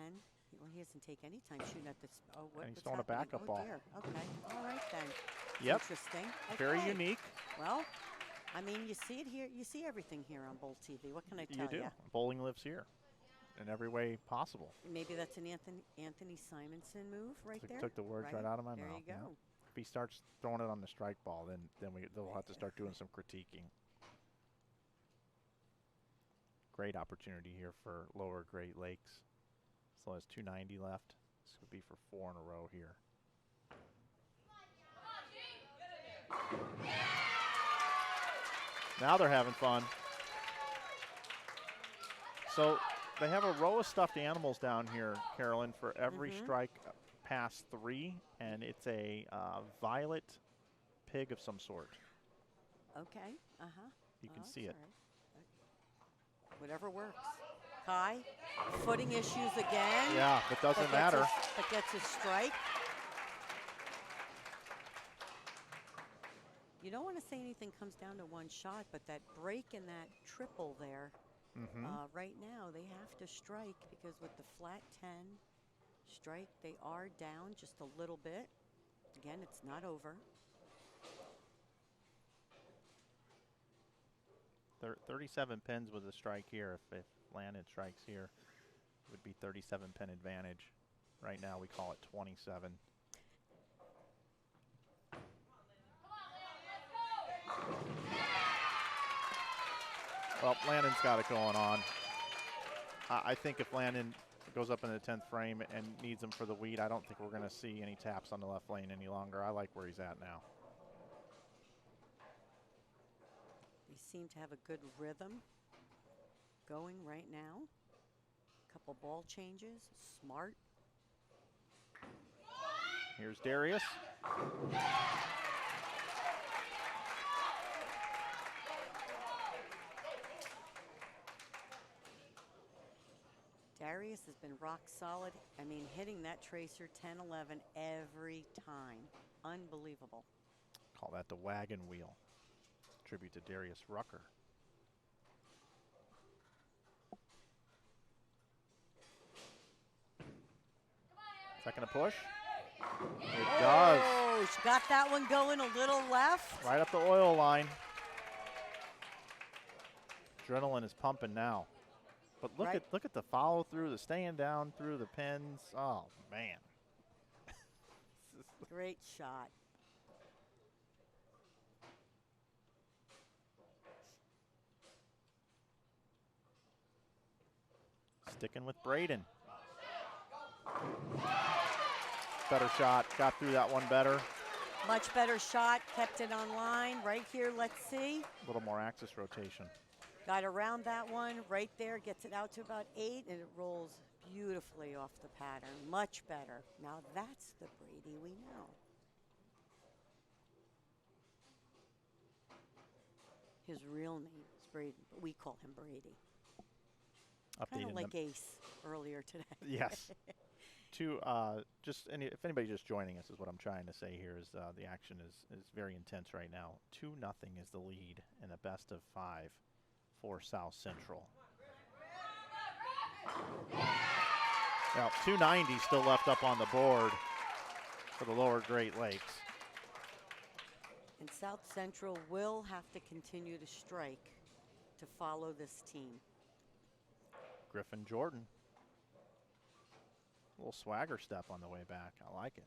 Well, he doesn't take any time shooting at this. Oh, and he's throwing a backup ball. Dear. Okay, all right then. Yep. Interesting. Okay. Very unique. Well, I mean, you see it here. You see everything here on Bowl TV. What can I tell you? You do. Bowling lives here in every way possible. Maybe that's an Anthony Simonson move right there. Took the words right out of my mouth. There you go. Yeah. If he starts throwing it on the strike ball, then they'll have to start doing some critiquing. Great opportunity here for Lower Great Lakes. Still has 290 left. This would be for 4 in a row here. Now they're having fun. So they have a row of stuffed animals down here, Carolyn, for every strike past 3, and it's a violet pig of some sort. Okay. You can see it. Right. Whatever works. Kai, footing issues again. Yeah, but doesn't matter. But gets a strike. You don't want to say anything comes down to one shot, but that break in that triple there, right now they have to strike because with the flat 10 strike, they are down just a little bit. Again, it's not over. 37 pins with a strike here. If Landon strikes here, it would be 37 pin advantage. Right now we call it 27. Well, Landon's got it going on. I think if Landon goes up in the 10th frame and needs him for the weed, I don't think we're going to see any taps on the left lane any longer. I like where he's at now. They seem to have a good rhythm going right now. Couple ball changes, smart. Here's Darius. Darius has been rock solid. I mean, hitting that tracer 10-11 every time. Unbelievable. Call that the wagon wheel. Tribute to Darius Rucker. Second to push. It does. Oh, she got that one going a little left. Right up the oil line. Adrenaline is pumping now. But look at the follow through, the staying down through the pins. Oh man. Great shot. Sticking with Braden. Better shot, got through that one better. Much better shot, kept it on line. Right here, let's see. A little more axis rotation. Got around that one right there, gets it out to about 8, and it rolls beautifully off the pattern. Much better. Now that's the Brady we know. His real name is Brady, but we call him Brady. Kind of like Ace earlier today. Yes. If anybody's just joining us, is what I'm trying to say here is the action is very intense right now. 2-0 is the lead in a best of 5 for South Central. Now 290 still left up on the board for the Lower Great Lakes. And South Central will have to continue to strike to follow this team. Griffin Jordan. A little swagger step on the way back. I like it.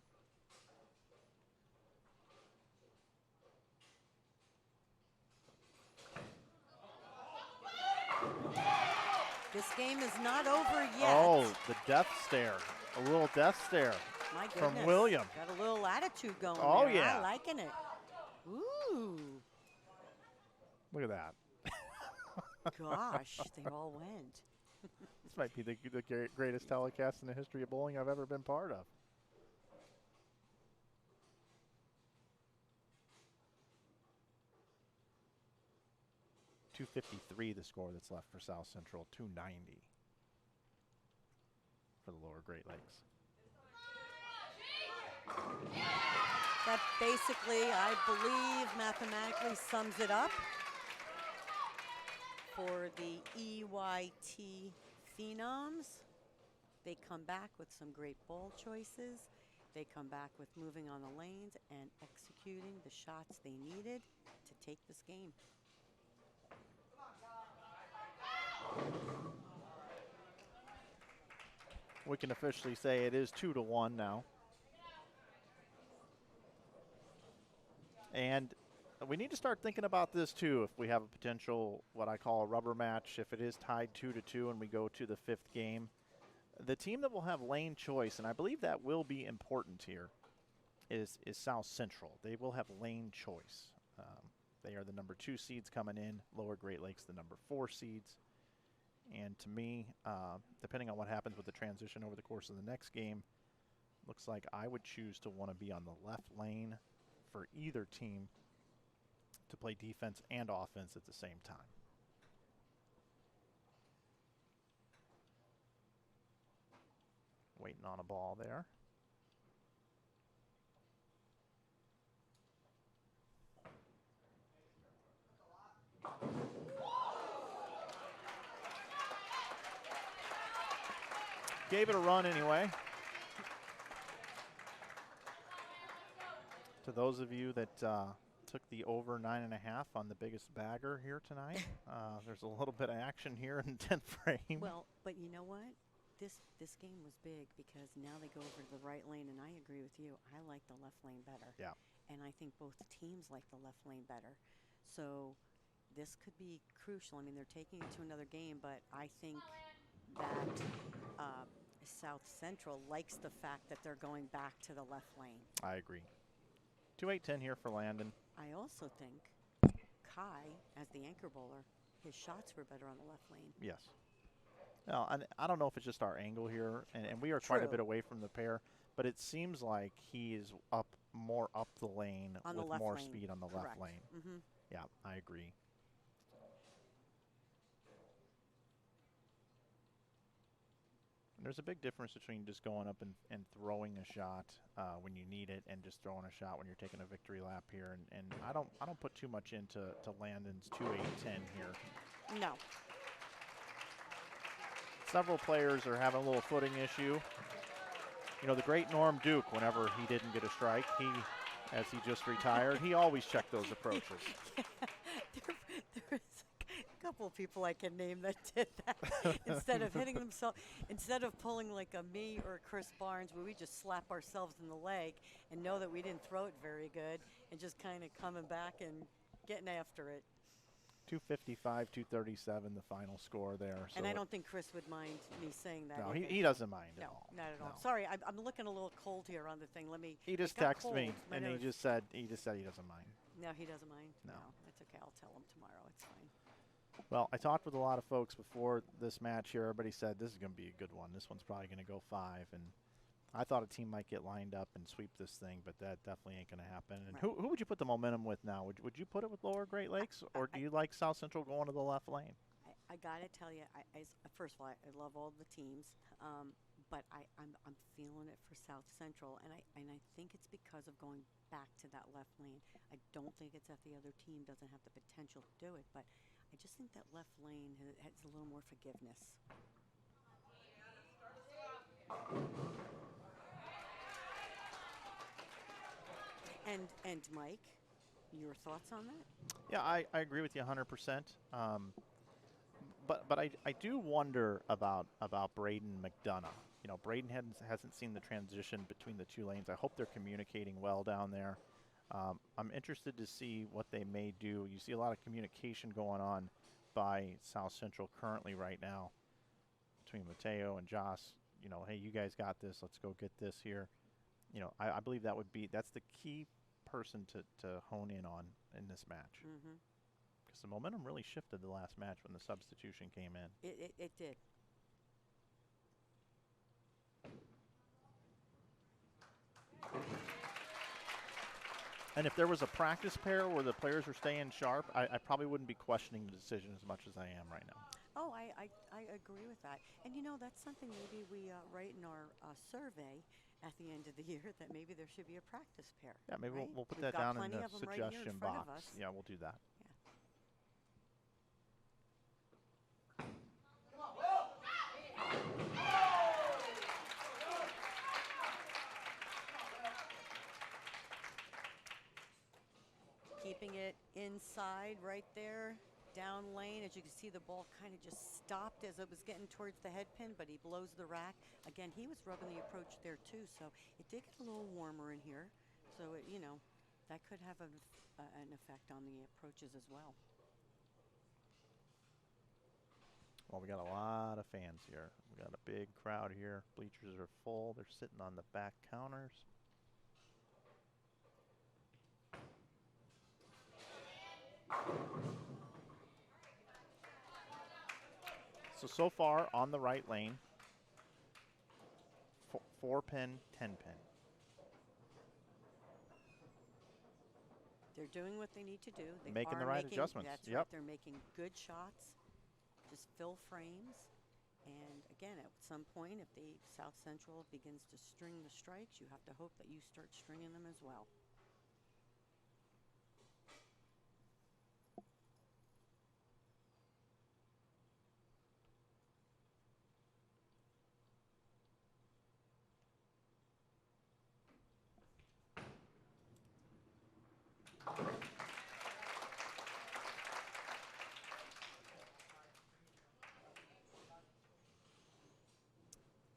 This game is not over yet. Oh, the death stare. A little death stare. My goodness. From William. Got a little attitude going Oh, there. yeah. I'm liking it. Ooh. Look at that. Gosh, they all went. This might be the greatest telecast in the history of bowling I've ever been part of. .253 the score that's left for South Central. .290 for the Lower Great Lakes. That basically, I believe, mathematically sums it up for the EYT Phenoms. They come back with some great ball choices. They come back with moving on the lanes and executing the shots they needed to take this game. We can officially say it is 2-1 now. And we need to start thinking about this too. If we have a potential, what I call a rubber match, if it is tied 2-2 and we go to the 5th game, the team that will have lane choice, and I believe that will be important here, is South Central. They will have lane choice. They are the number 2 seeds coming in. Lower Great Lakes, the number 4 seeds. And to me, depending on what happens with the transition over the course of the next game, looks like I would choose to want to be on the left lane for either team to play defense and offense at the same time. Waiting on a ball there. Gave it a run anyway. To those of you that took the over 9.5 on the biggest bagger here tonight, there's a little bit of action here in 10th frame. Well, but you know what? This game was big because now they go over to the right lane, and I agree with you. I like the left lane better. Yeah. And I think both teams like the left lane better. So this could be crucial. I mean, they're taking it to another game, but I think that South Central likes the fact that they're going back to the left lane. I agree. 2-8-10 here for Landon. I also think Kai, as the anchor bowler, his shots were better on the left lane. Yes. Well, I don't know if it's just our angle here, and we are quite a bit away from the pair, but it seems like he is more up the lane on with the more lane. speed on the Correct. left lane. Mm-hmm. Yeah, I agree. And there's a big difference between just going up and throwing a shot when you need it and just throwing a shot when you're taking a victory lap here. And I don't put too much into Landon's 2-8-10 here. No. Several players are having a little footing issue. You know, the great Norm Duke, whenever he didn't get a strike, as he just retired, he always checked those approaches. Yeah, there's a couple of people I can name that did that. Instead of hitting themselves, instead of pulling like a me or a Chris Barnes, where we just slap ourselves in the leg and know that we didn't throw it very good, and just kind of coming back and getting after it. 255, 237, the final score there. So and I don't think Chris would mind me saying that. No, he doesn't mind at no, all. not at all. No. Sorry, I'm looking a little cold here on the thing. Let me. He just it got texted me, cold. My and he nose. just said he doesn't mind. No, he doesn't mind. No. That's okay. I'll tell him tomorrow. It's fine. Well, I talked with a lot of folks before this match here. Everybody said this is going to be a good one. This one's probably going to go 5, and I thought a team might get lined up and sweep this thing, but that definitely ain't going to happen. And Right. who would you put the momentum with now? Would you put it with Lower Great Lakes, or do you like South Central going to the left lane? I gotta tell you, first of all, I love all the teams, but I'm feeling it for South Central, and I think it's because of going back to that left lane. I don't think it's that the other team doesn't have the potential to do it, but I just think that left lane has a little more forgiveness. And Mike, Your thoughts on that? Yeah, I agree with you 100%. But I do wonder about Braden McDonough. You know, Braden hasn't seen the transition between the two lanes. I hope they're communicating well down there. I'm interested to see what they may do. You see a lot of communication going on by South Central currently right now between Mateo and Joss. You know, hey, you guys got this. Let's go get this here. You know, I believe that's the key person to hone in on in this match. Mm-hmm. Because the momentum really shifted the last match when the substitution came in. It did. And if there was a practice pair where the players were staying sharp, I probably wouldn't be questioning the decision as much as I am right now. Oh, I agree with that. And, you know, that's something maybe we write in our survey at the end of the year, that maybe there should be a practice pair. Yeah, maybe right? we'll put We've that got down in plenty the of 'em right here in suggestion front of box. us. Yeah, we'll do that. Keeping it inside right there, down lane. As you can see, the ball kind of just stopped as it was getting towards the head pin, but he blows the rack. Again, he was rubbing the approach there too, so it did get a little warmer in here. So, you know, that could have an effect on the approaches as well. Well, we got a lot of fans here. We got a big crowd here. Bleachers are full. They're sitting on the back counters. So far on the right lane, 4-pin, 10-pin. They're doing what they need to do. They Making the are right making, adjustments. That's Yep. right. They're making good shots. Just fill frames. And again, at some point, if the South Central begins to string the strikes, you have to hope that you start stringing them as well.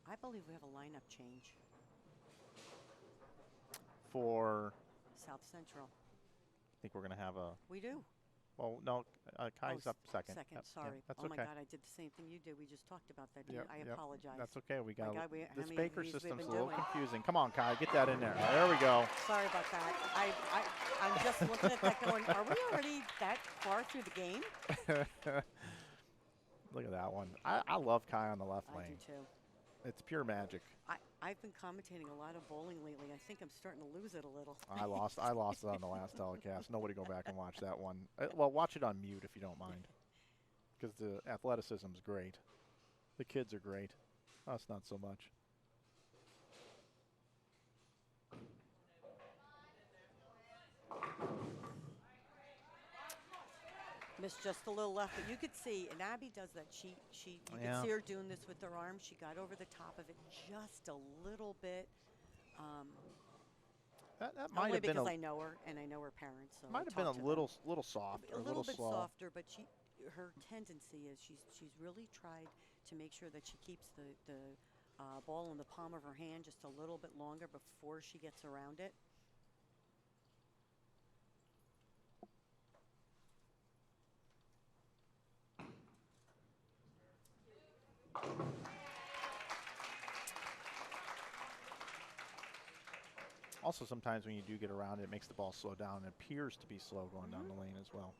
I believe we have a lineup change For, South Central. I think we're going to have a, We do. well, no, Kai's up second. Second, Yep, sorry. yep, that's Oh my okay. God, I did the same thing you did. We just talked about that. Yep, I yep. apologize. That's okay. We got God, this how many Baker of these we've system's been a little doing? confusing. Come on, Kai, get that in there. There we go. Sorry about that. I'm just looking at that going, are we already that far through the game? Look at that one. I love Kai on the left I lane. do too. It's pure magic. I've been commentating a lot of bowling lately. I think I'm starting to lose it a little. I lost it on the last telecast. Nobody go back and watch that one. Well, watch it on mute if you don't mind, because the athleticism's great. The kids are great. Us not so much. Missed just a little left, but you could see, and Abby does that. You Yeah. can see her doing this with her arm. She got over the top of it just a little bit. That might Only have been because I know her and I know her parents. So might have been a little soft, a or little bit slow. softer, but her tendency is she's really tried to make sure that she keeps the ball in the palm of her hand just a little bit longer before she gets around it. Also, sometimes when you do get around it, it makes the ball slow down. It appears to be slow going down the lane as well.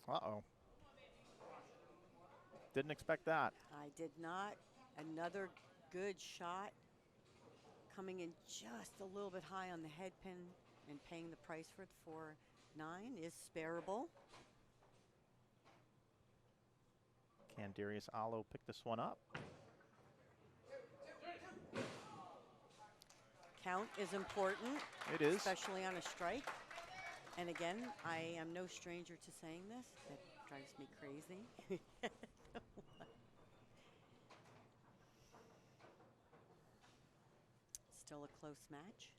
Uh-oh. Didn't expect that. I did not. Another good shot coming in just a little bit high on the head pin and paying the price for it. 4-9 is spareable. Can Darius Allo pick this one up? Count is important. It is. Especially on a strike. And again, I am no stranger to saying this. It drives me crazy. Still a close match.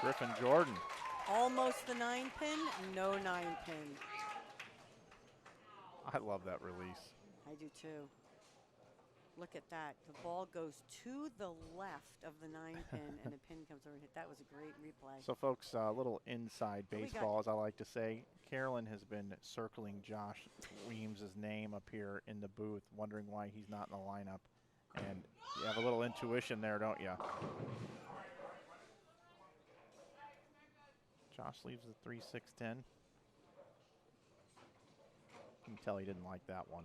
Griffin Jordan. Almost the 9-pin, no 9-pin. I love that release. I do too. Look at that. The ball goes to the left of the 9-pin and a pin comes over and hit. That was a great replay. So folks, a little inside What we baseball, as I like to say. Carolyn has been circling Josh Weems' name up here in the booth, wondering why he's not in the lineup. And you have a little intuition there, don't you? Josh leaves the 3-6-10. You can tell he didn't like that one.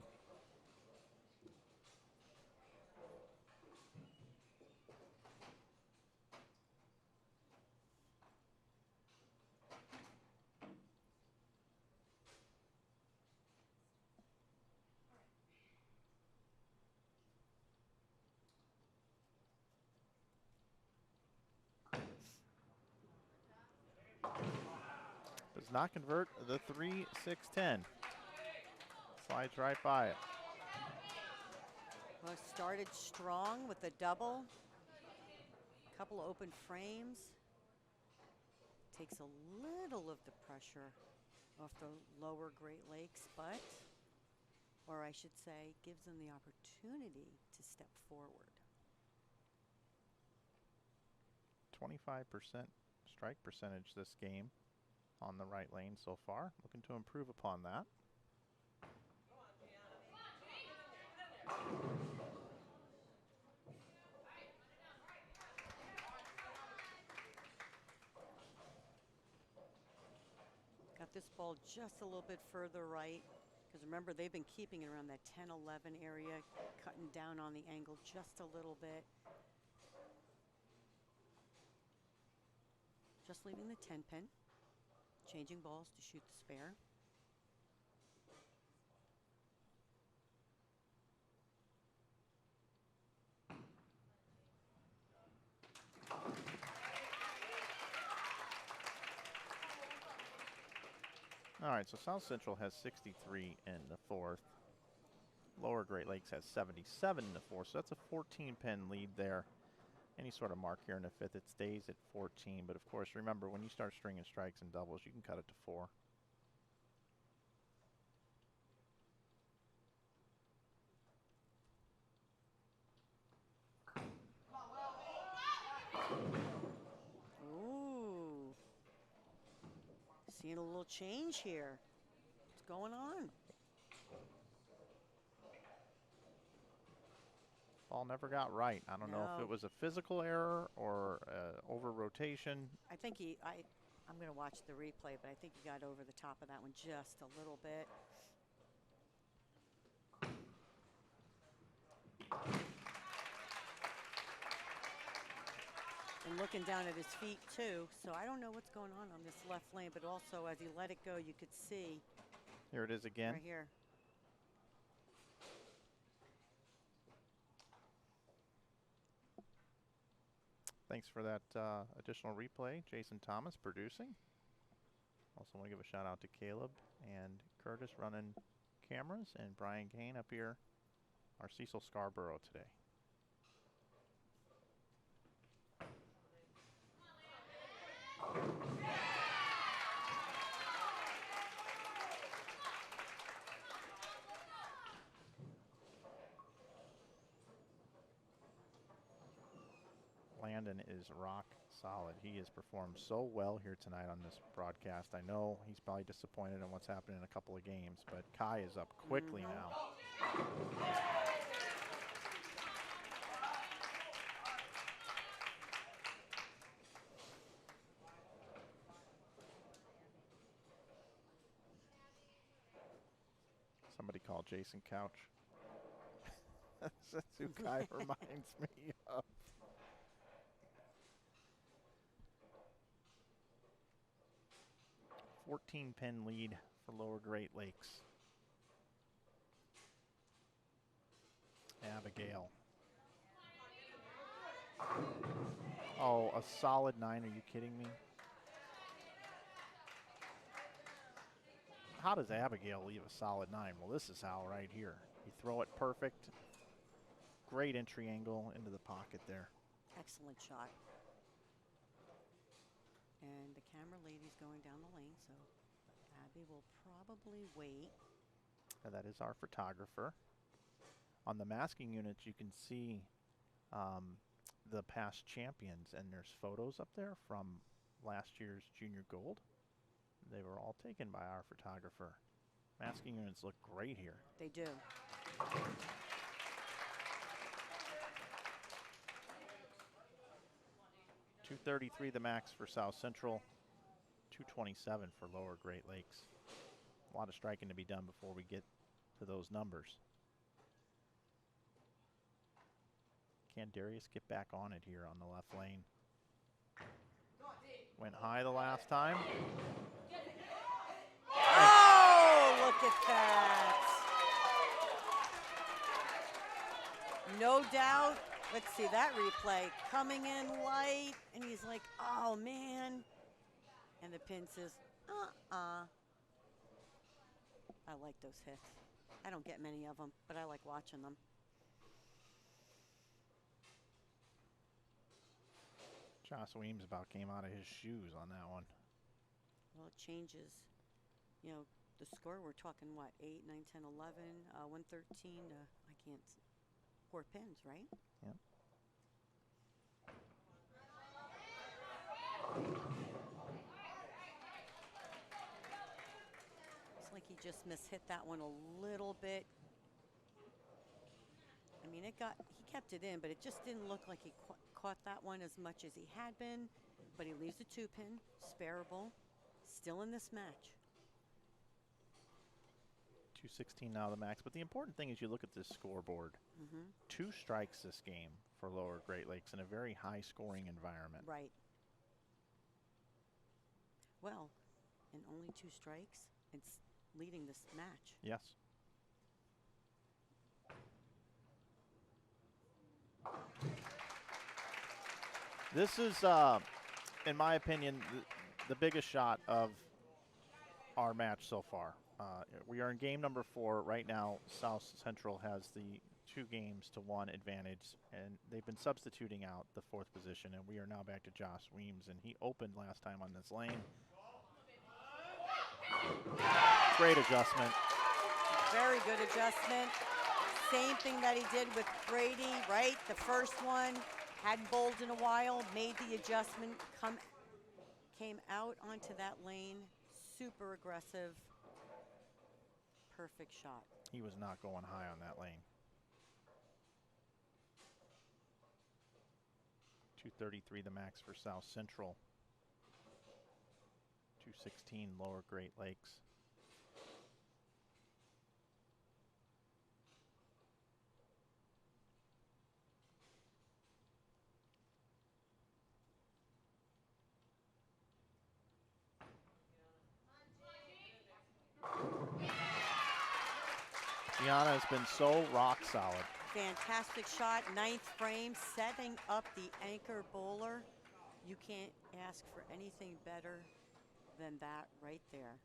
Does not convert the 3-6-10. Slides right by it. Well, started strong with a double. Couple of open frames. Takes a little of the pressure off the lower Great Lakes, but, or I should say, gives them the opportunity to step forward. 25% strike percentage this game on the right lane so far. Looking to improve upon that. Got this ball just a little bit further right, because remember, they've been keeping it around that 10-11 area, cutting down on the angle just a little bit. Just leaving the 10-pin, changing balls to shoot the spare. All right, so South Central has 63 in the fourth. Lower Great Lakes has 77 in the fourth, so that's a 14-pin lead there. Any sort of mark here in the fifth, it stays at 14. But of course, remember, when you start stringing strikes and doubles, you can cut it to 4. Ooh. Seeing a little change here. What's going on? Ball never got right. I don't know if it was a physical error or over rotation. I think I'm going to watch the replay, but I think he got over the top of that one just a little bit. And looking down at his feet too, so I don't know what's going on this left lane, but also as he let it go, you could see. Here it is again. Right here. Thanks for that additional replay, Jason Thomas producing. Also want to give a shout out to Caleb and Curtis running cameras, and Brian Kane up here, our Cecil Scarborough today. Landon is rock solid. He has performed so well here tonight on this broadcast. I know he's probably disappointed in what's happened in a couple of games, but Kai is up quickly now. Somebody call Jason Couch. That's who Kai reminds me of. 14-pin lead for Lower Great Lakes. Abigail. Oh, a solid 9. Are you kidding me? How does Abigail leave a solid 9? Well, this is how right here. You throw it perfect. Great entry angle into the pocket there. Excellent shot. And the camera lady's going down the lane, so Abby will probably wait. And that is our photographer. On the masking units, you can see the past champions, and there's photos up there from last year's junior gold. They were all taken by our photographer. Masking units look great here. They do. .233 the max for South Central, .227 for Lower Great Lakes. A lot of striking to be done before we get to those numbers. Can Darius get back on it here on the left lane? Went high the last time. Oh, look at that. No doubt. Let's see that replay. Coming in light, and he's like, oh, man. And the pin says, I like those hits. I don't get many of them, but I like watching them. Joss Weems about came out of his shoes on that one. Well, it changes. You know, the score, we're talking what, 8, 9, 10, 11, 113 to, I can't, 4 pins, right? Yep. It's like he just mishit that one a little bit. I mean, he kept it in, but it just didn't look like he caught that one as much as he had been. But he leaves the 2-pin, spareable, still in this match. 216 now the max, but the important thing is you look at this scoreboard. 2 strikes this game for Lower Great Lakes in a very high scoring environment. Right. Well, and only 2 strikes, it's leading this match. Yes. This is, in my opinion, the biggest shot of our match so far. We are in game number 4 right now. South Central has the 2-1 advantage, and they've been substituting out the 4th position, and we are now back to Josh Weems, and he opened last time on this lane. Great adjustment. Very good adjustment. Same thing that he did with Brady, right? The first one, hadn't bowled in a while, made the adjustment, came out onto that lane, super aggressive, perfect shot. He was not going high on that lane. 233 the max for South Central. 216 Lower Great Lakes. Gianna has been so rock solid. Fantastic shot, 9th frame, setting up the anchor bowler. You can't ask for anything better than that right there.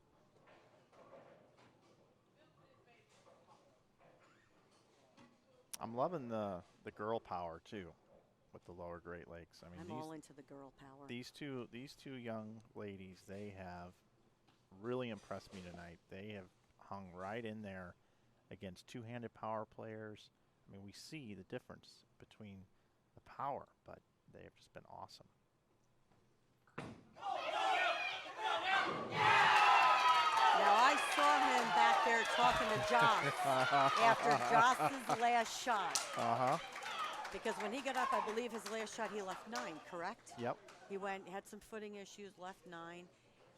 I'm loving the girl power too with the Lower Great Lakes. I mean, I'm all into the girl power. These two young ladies, they have really impressed me tonight. They have hung right in there against 2-handed power players. I mean, we see the difference between the power, but they have just been awesome. Now, I saw him back there talking to Joss after Joss's last shot. Because when he got up, I believe his last shot, he left 9, correct? Yep. He had some footing issues, left 9.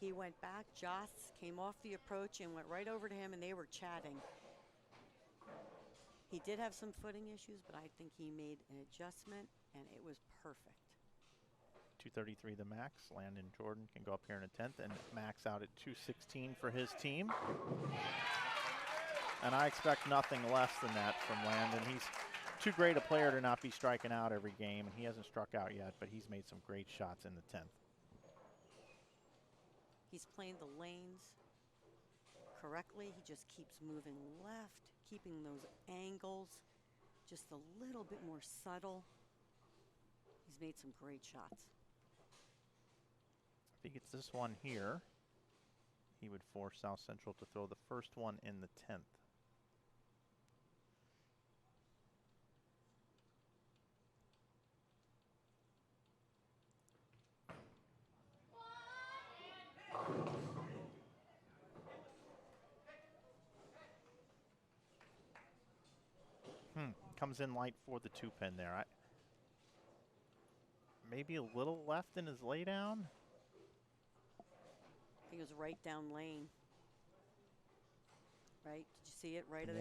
He went back. Joss came off the approach and went right over to him, and they were chatting. He did have some footing issues, but I think he made an adjustment, and it was perfect. 233 the max. Landon Jordan can go up here in a 10th and max out at 216 for his team. And I expect nothing less than that from Landon. He's too great a player to not be striking out every game, and he hasn't struck out yet, but he's made some great shots in the 10th. He's playing the lanes correctly. He just keeps moving left, keeping those angles just a little bit more subtle. He's made some great shots. If he gets this one here, he would force South Central to throw the first one in the 10th. Comes in light for the 2-pin there. Maybe a little left in his laydown. I think it was right down lane. Right? Did you see it? Right at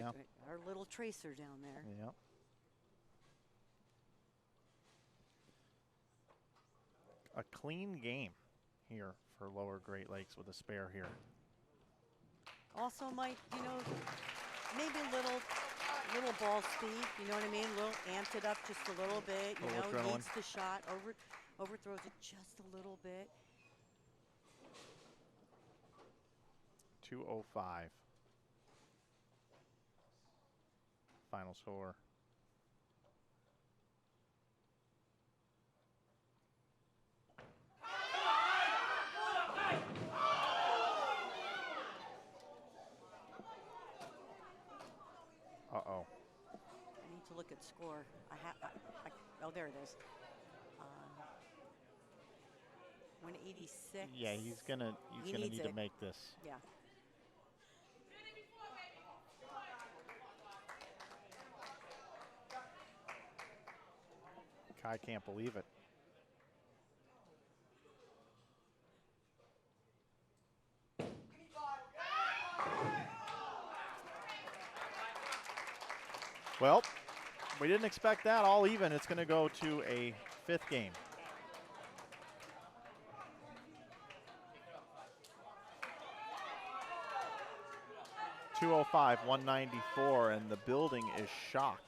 our little tracer down there. Yep. A clean game here for Lower Great Lakes with a spare here. Also might, you know, maybe a little ball speed, you know what I mean? A little amped it up just a little bit, you know, adrenaline. needs the shot, overthrows it just a little bit. 2:05. Final score. Uh-oh. I need to look at score. Oh, there it is. 186. Yeah, he's gonna need to make this. Yeah. Kai can't believe it. Well, we didn't expect that. All even. It's going to go to a 5th game. .205, 194, and the building is shocked.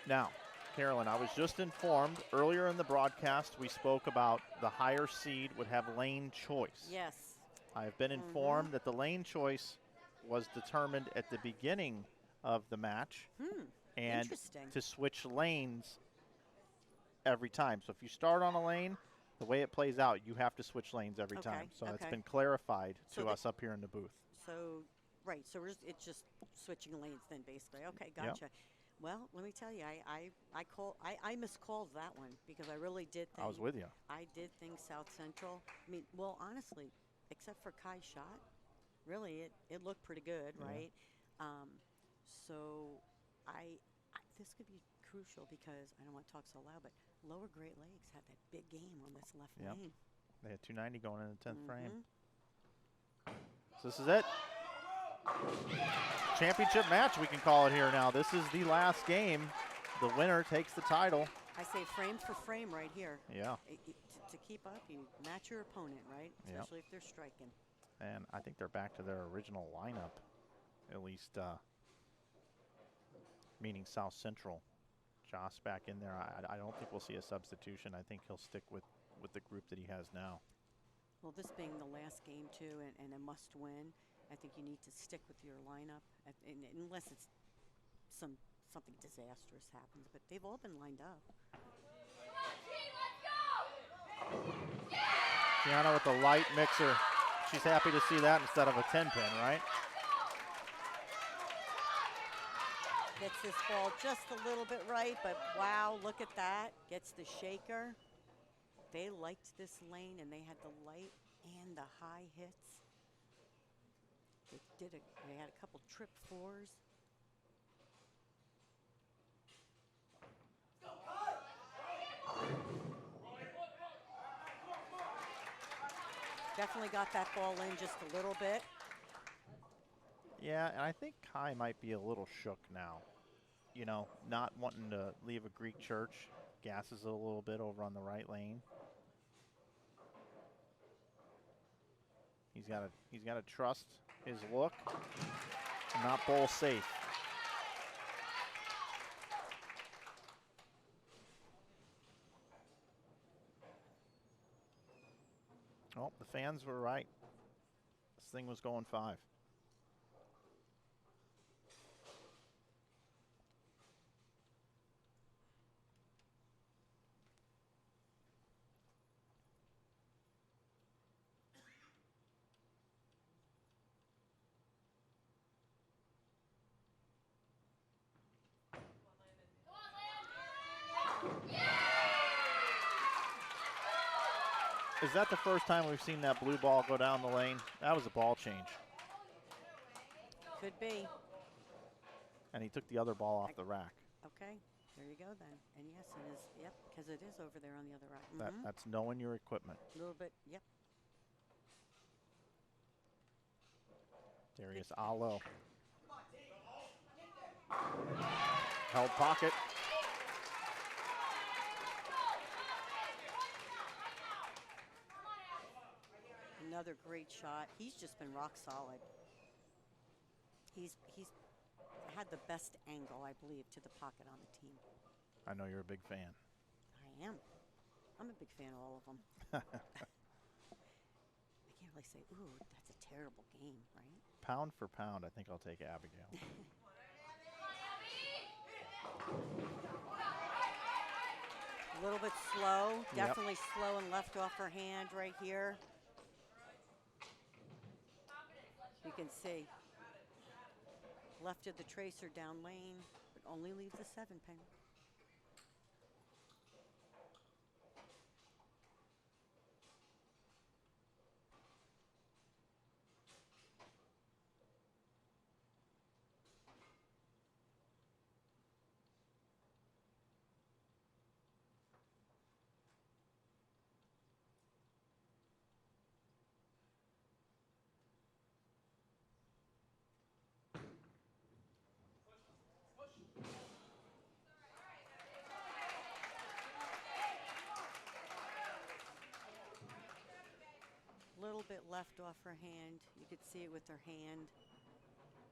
Now, Carolyn, I was just informed earlier in the broadcast we spoke about the higher seed would have lane choice. Yes. I have been informed that the lane choice was determined at the beginning of the match. And Interesting. to switch lanes every time. So if you start on a lane, the way it plays out, you have to switch lanes every time. So it's been clarified to us up here in the booth. So, right, so it's just switching lanes then basically. Okay, gotcha. Yep. Well, let me tell you, I miscalled that one because I really did think. I was with you. I did think South Central. I mean, well, honestly, except for Kai's shot, really it looked pretty good, right? So this could be crucial because I don't want to talk so loud, but Lower Great Lakes had that big game on this left lane. They had 290 going in the 10th frame. So this is it. Championship match, we can call it here now. This is the last game. The winner takes the title. I say frame for frame right here. Yeah. To keep up, you match your opponent, right? Especially if they're striking. And I think they're back to their original lineup, at least meaning South Central. Joss back in there. I don't think we'll see a substitution. I think he'll stick with the group that he has now. Well, this being the last game, too, and a must-win, I think you need to stick with your lineup, unless it's something disastrous happens. But they've all been lined up. Gianna with the light mixer. She's happy to see that instead of a 10-pin, right? Gets this ball just a little bit right, but wow, look at that. Gets the shaker. They liked this lane, and they had the light and the high hits. They had a couple trip fours. Definitely got that ball in just a little bit. Yeah, and I think Kai might be a little shook now. You know, not wanting to leave a Greek church. Gasses it a little bit over on the right lane. He's got to trust his look. Not bowl safe. Oh, the fans were right. This thing was going 5. Is that the first time we've seen that blue ball go down the lane? That was a ball change. Could be. And he took the other ball off the rack. Okay, there you go then. And yes, it is. Yep, because it is over there on the other rack. That's knowing your equipment. A little bit, yep. Darius Allo. Held pocket. Another great shot. He's just been rock solid. He's had the best angle, I believe, to the pocket on the team. I know you're a big fan. I am. I'm a big fan of all of them. I can't really say, ooh, that's a terrible game, right? Pound for pound, I think I'll take Abigail. A little bit slow. Definitely slow and left off her hand right here. You can see. Left of the tracer down lane, but only leaves the 7-pin. Little bit left off her hand. You could see it with her hand,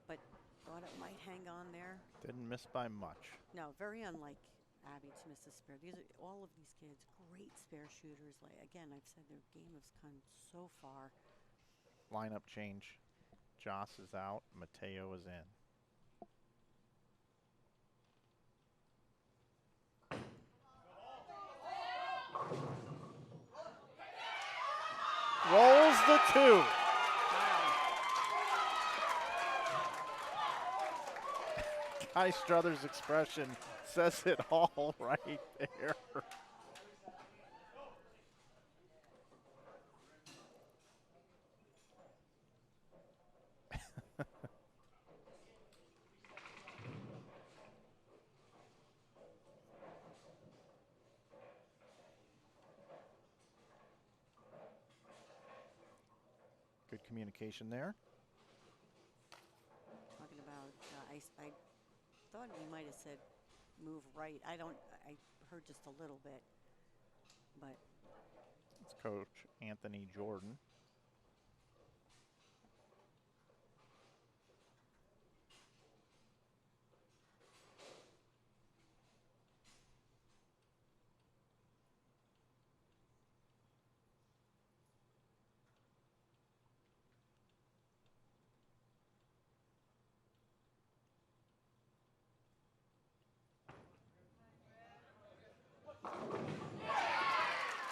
but thought it might hang on there. Didn't miss by much. No, very unlike Abby to miss a spare. These are all of these kids, great spare shooters. Like again, I've said their game has come so far. Lineup change. Joss is out. Mateo is in. Rolls the 2. Kai Struthers' expression says it all right there. Good communication there. Talking about, I thought he might have said move right. I heard just a little bit, but. It's Coach Anthony Jordan.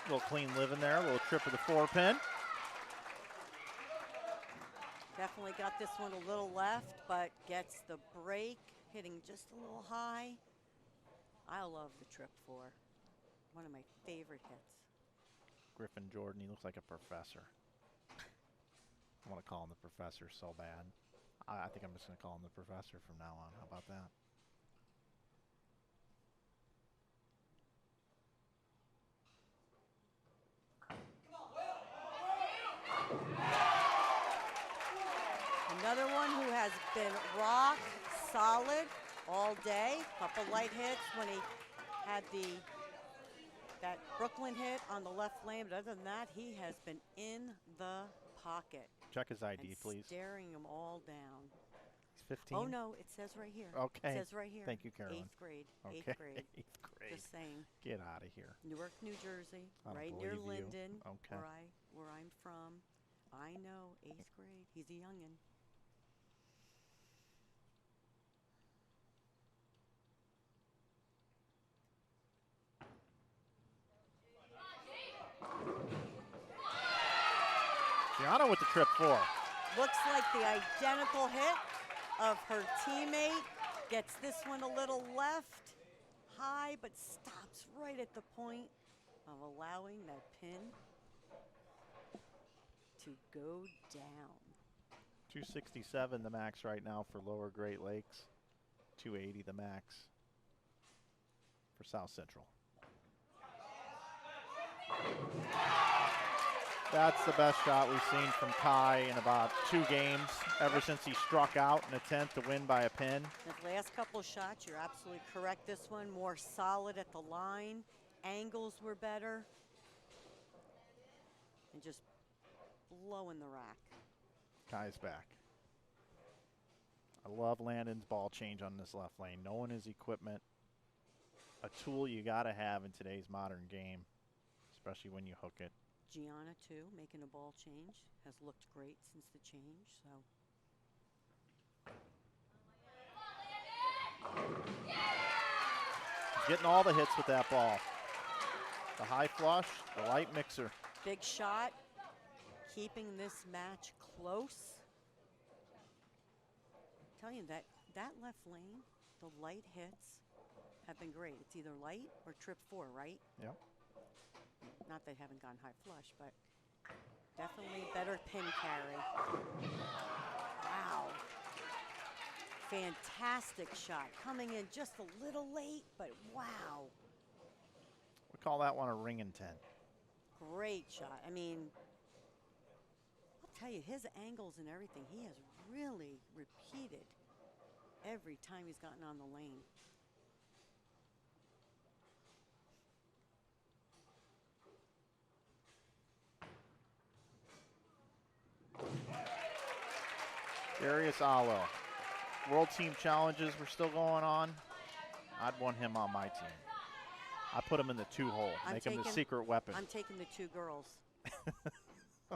A little clean living there, a little trip of the 4-pin. Definitely got this one a little left, but gets the break, hitting just a little high. I love the trip 4. One of my favorite hits. Griffin Jordan, he looks like a professor. I want to call him the professor so bad. I think I'm just going to call him the professor from now on. How about that? someone who has been rock solid all day. Couple light hits when he had that Brooklyn hit on the left lane, but other than that, he has been in the pocket. Check his ID, and please. Staring him all down. He's 15. Oh no, it says right here. Okay. It says right here. Thank you, Carolyn. 8th grade. Okay. 8th grade. 8th grade. Just saying. Get out of here. Newark, New Jersey, I don't right near believe you. Linden, Okay. where I'm from. I know, 8th grade. He's a youngin'. Gianna with the trip 4. Looks like the identical hit of her teammate. Gets this one a little left high, but stops right at the point of allowing that pin to go down. 267 the max right now for Lower Great Lakes. 280 the max for South Central. That's the best shot we've seen from Kai in about 2 games, ever since he struck out in an attempt to win by a pin. The last couple shots, you're absolutely correct. This one more solid at the line. Angles were better. And just blowing the rack. Kai's back. I love Landon's ball change on this left lane. Knowing his equipment, a tool you got to have in today's modern game, especially when you hook it. Gianna, too, making a ball change. Has looked great since the change, so. He's getting all the hits with that ball. The high flush, the light mixer. Big shot, keeping this match close. I'm telling you, that left lane, the light hits have been great. It's either light or trip 4, right? Yep. Not they haven't gone high flush, but definitely better pin carry. Wow. Fantastic shot. Coming in just a little late, but wow. We call that one a ring and 10. Great shot. I mean, I'll tell you, his angles and everything, he has really repeated every time he's gotten on the lane. Darius Allo. World Team Challenges were still going on. I'd want him on my team. I put him in the 2-hole, make him the secret weapon. I'm taking the 2 girls. I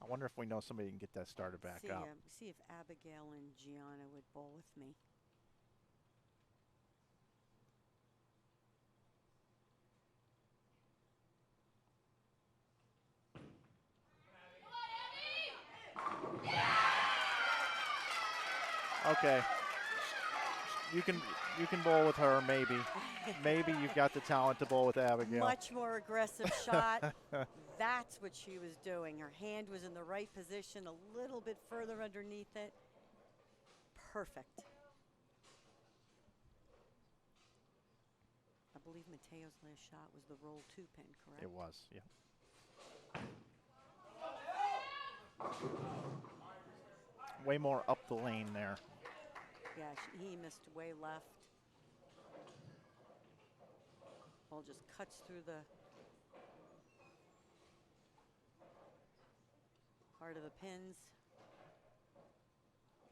wonder if we know somebody who can get that started back up. See if Abigail and Gianna would bowl with me. Okay. You can bowl with her, maybe. Maybe you've got the talent to bowl with Abigail. Much more aggressive shot. That's what she was doing. Her hand was in the right position, a little bit further underneath it. Perfect. I believe Mateo's last shot was the roll 2 pin, correct? It was, yeah. Way more up the lane there. Yeah, he missed way left. Ball just cuts through the heart of the pins,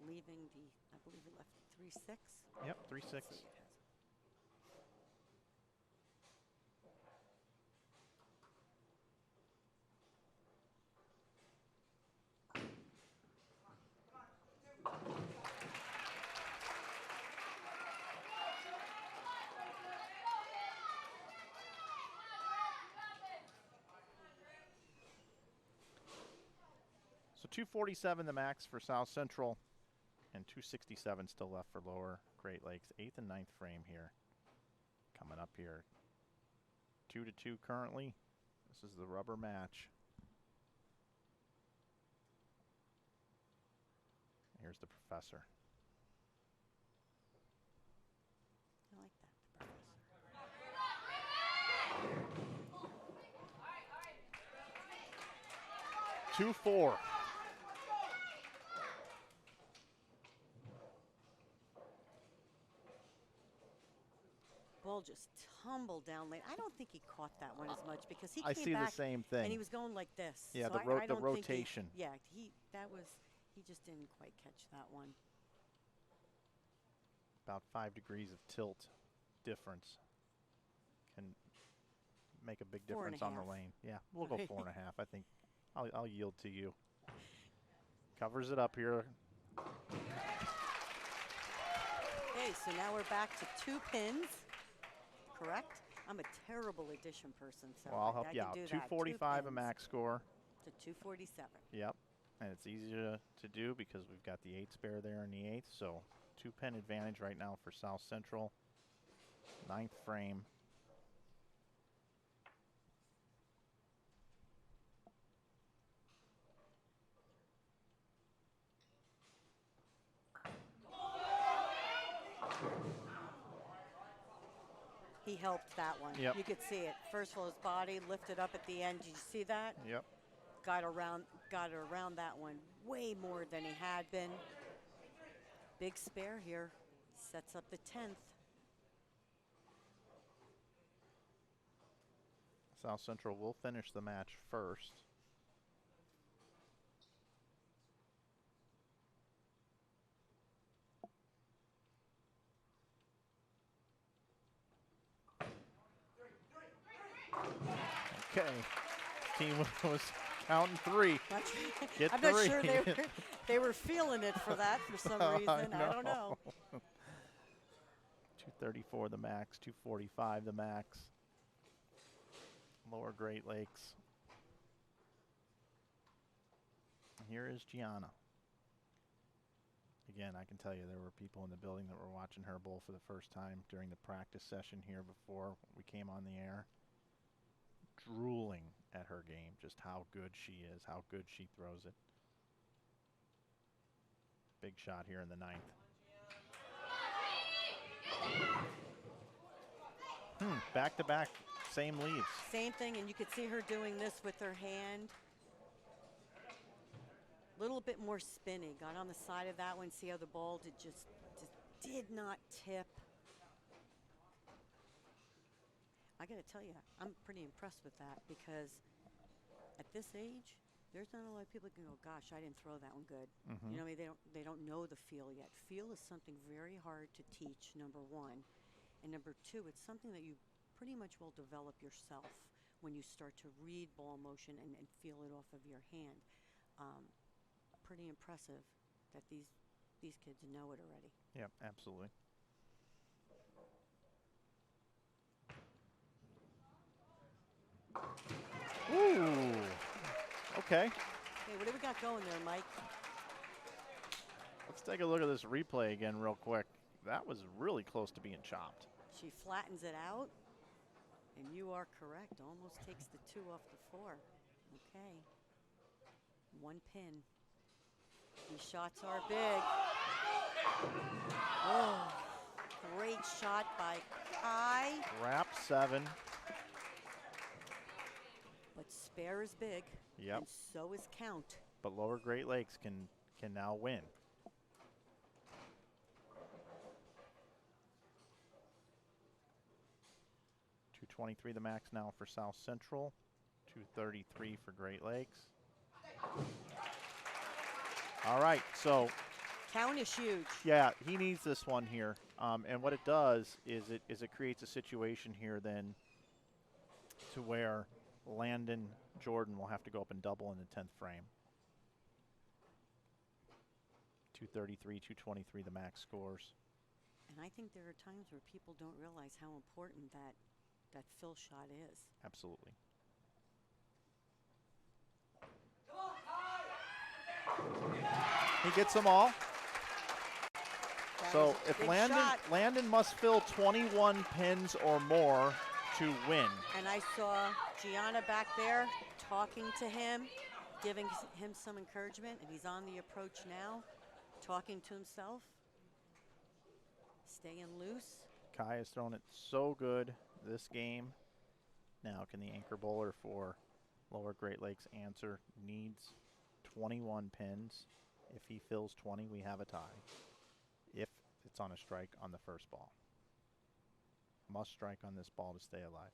leaving the, I believe he left 3-6. Yep, 3-6. So 247 the max for South Central, and 267 still left for Lower Great Lakes. 8th and 9th frame here. Coming up here. 2-2 currently. This is the rubber match. Here's the professor. I like that, the professor. 2-4. ball just tumbled down lane. I don't think he caught that one as much because he I came see back the same thing. and he was going like this. Yeah, so the I don't think rotation. he just didn't quite catch that one. About 5 degrees of tilt difference can make a big difference on the lane. Yeah, we'll go 4.5. I think I'll yield to you. Covers it up here. Okay, so now we're back to 2 pins, correct? I'm a terrible addition person, so Well, I'll help I you can out. do that. 245 a max score. To 247. Yep, and it's easy to do because we've got the 8 spare there in the 8th, so 2-pin advantage right now for South Central. 9th frame. He helped that one. Yep. You could see it. First of all, his body lifted up at the end. Did you see that? Yep. Got around that one way more than he had been. Big spare here. Sets up the 10th. South Central will finish the match first. Okay, team was counting 3. Get I'm 3. not sure they were feeling it for that for some reason. I don't know. 234 the max, 245 the max. Lower Great Lakes. Here is Gianna. Again, I can tell you there were people in the building that were watching her bowl for the first time during the practice session here before we came on the air. Drooling at her game, just how good she is, how good she throws it. Big shot here in the 9th. Back-to-back, same leaves. Same thing, and you could see her doing this with her hand. A little bit more spinny. Got on the side of that one. See how the ball just did not tip. I got to tell you, I'm pretty impressed with that because at this age, there's not a lot of people who can go, gosh, I didn't throw that one good. You know, I mean, they don't know the feel yet. Feel is something very hard to teach, number one. And number two, it's something that you pretty much will develop yourself when you start to read ball motion and feel it off of your hand. Pretty impressive that these kids know it already. Yep, absolutely. Ooh. Okay. Hey, what do we got going there, Mike? Let's take a look at this replay again real quick. That was really close to being chopped. She flattens it out, and you are correct. Almost takes the 2 off the 4. Okay. 1 pin. These shots are big. Oh, great shot by Kai. Wrap 7. But spare is big. Yep. And so is count. But Lower Great Lakes can now win. $223 the max now for South Central. $233 for Great Lakes. All right, so count is huge. yeah, he needs this one here. And what it does is it creates a situation here then to where Landon Jordan will have to go up and double in the 10th frame. 233, 223 the max scores. And I think there are times where people don't realize how important that fill shot is. Absolutely. He gets them all. So if Landon must fill 21 pins or more to win. And I saw Gianna back there talking to him, giving him some encouragement, and he's on the approach now, talking to himself, staying loose. Kai has thrown it so good this game. Now can the anchor bowler for Lower Great Lakes answer? Needs 21 pins. If he fills 20, we have a tie. If it's on a strike on the first ball. Must strike on this ball to stay alive.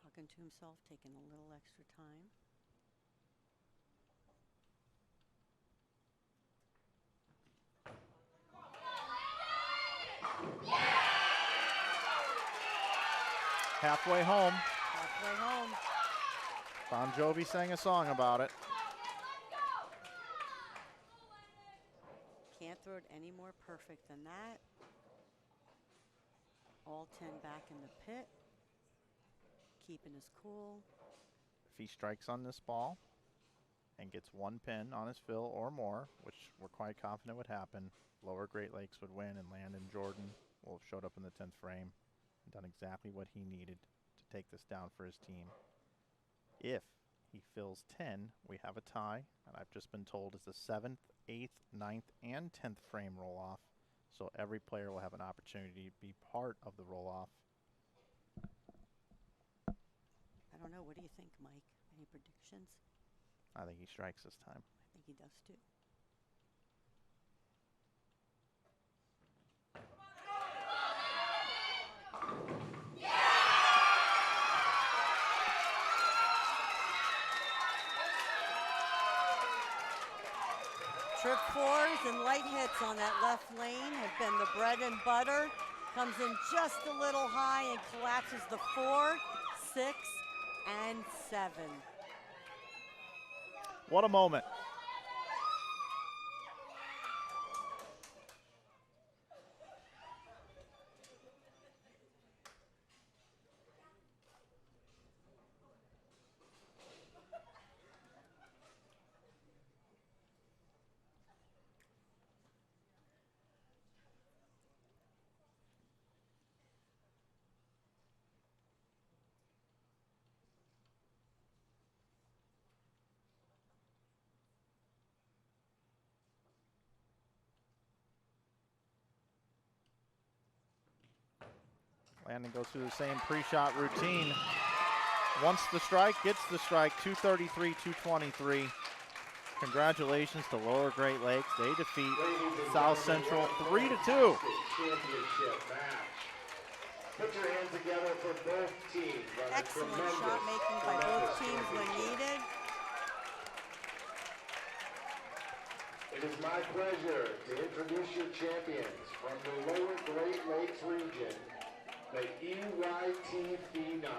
Talking to himself, taking a little extra time. Halfway home. Halfway home. Bon Jovi sang a song about it. Can't throw it any more perfect than that. All 10 back in the pit. Keeping his cool. If he strikes on this ball and gets 1 pin on his fill or more, which we're quite confident would happen, Lower Great Lakes would win, and Landon Jordan will have showed up in the 10th frame and done exactly what he needed to take this down for his team. If he fills 10, we have a tie, and I've just been told it's the 7th, 8th, 9th, and 10th frame roll-off, so every player will have an opportunity to be part of the roll-off. I don't know. What do you think, Mike? Any predictions? I think he strikes this time. I think he does too. Trip fours and light hits on that left lane have been the bread and butter. Comes in just a little high and collapses the 4, 6, and 7. What a moment. Landon goes through the same pre-shot routine. Wants the strike, gets the strike, 233, 223. Congratulations to Lower Great Lakes. They defeat South Central 3-2. Put your hands together for both teams. Excellent shot making by both teams when needed. It is my pleasure to introduce your champions from the Lower Great Lakes region, the EYT Phenom.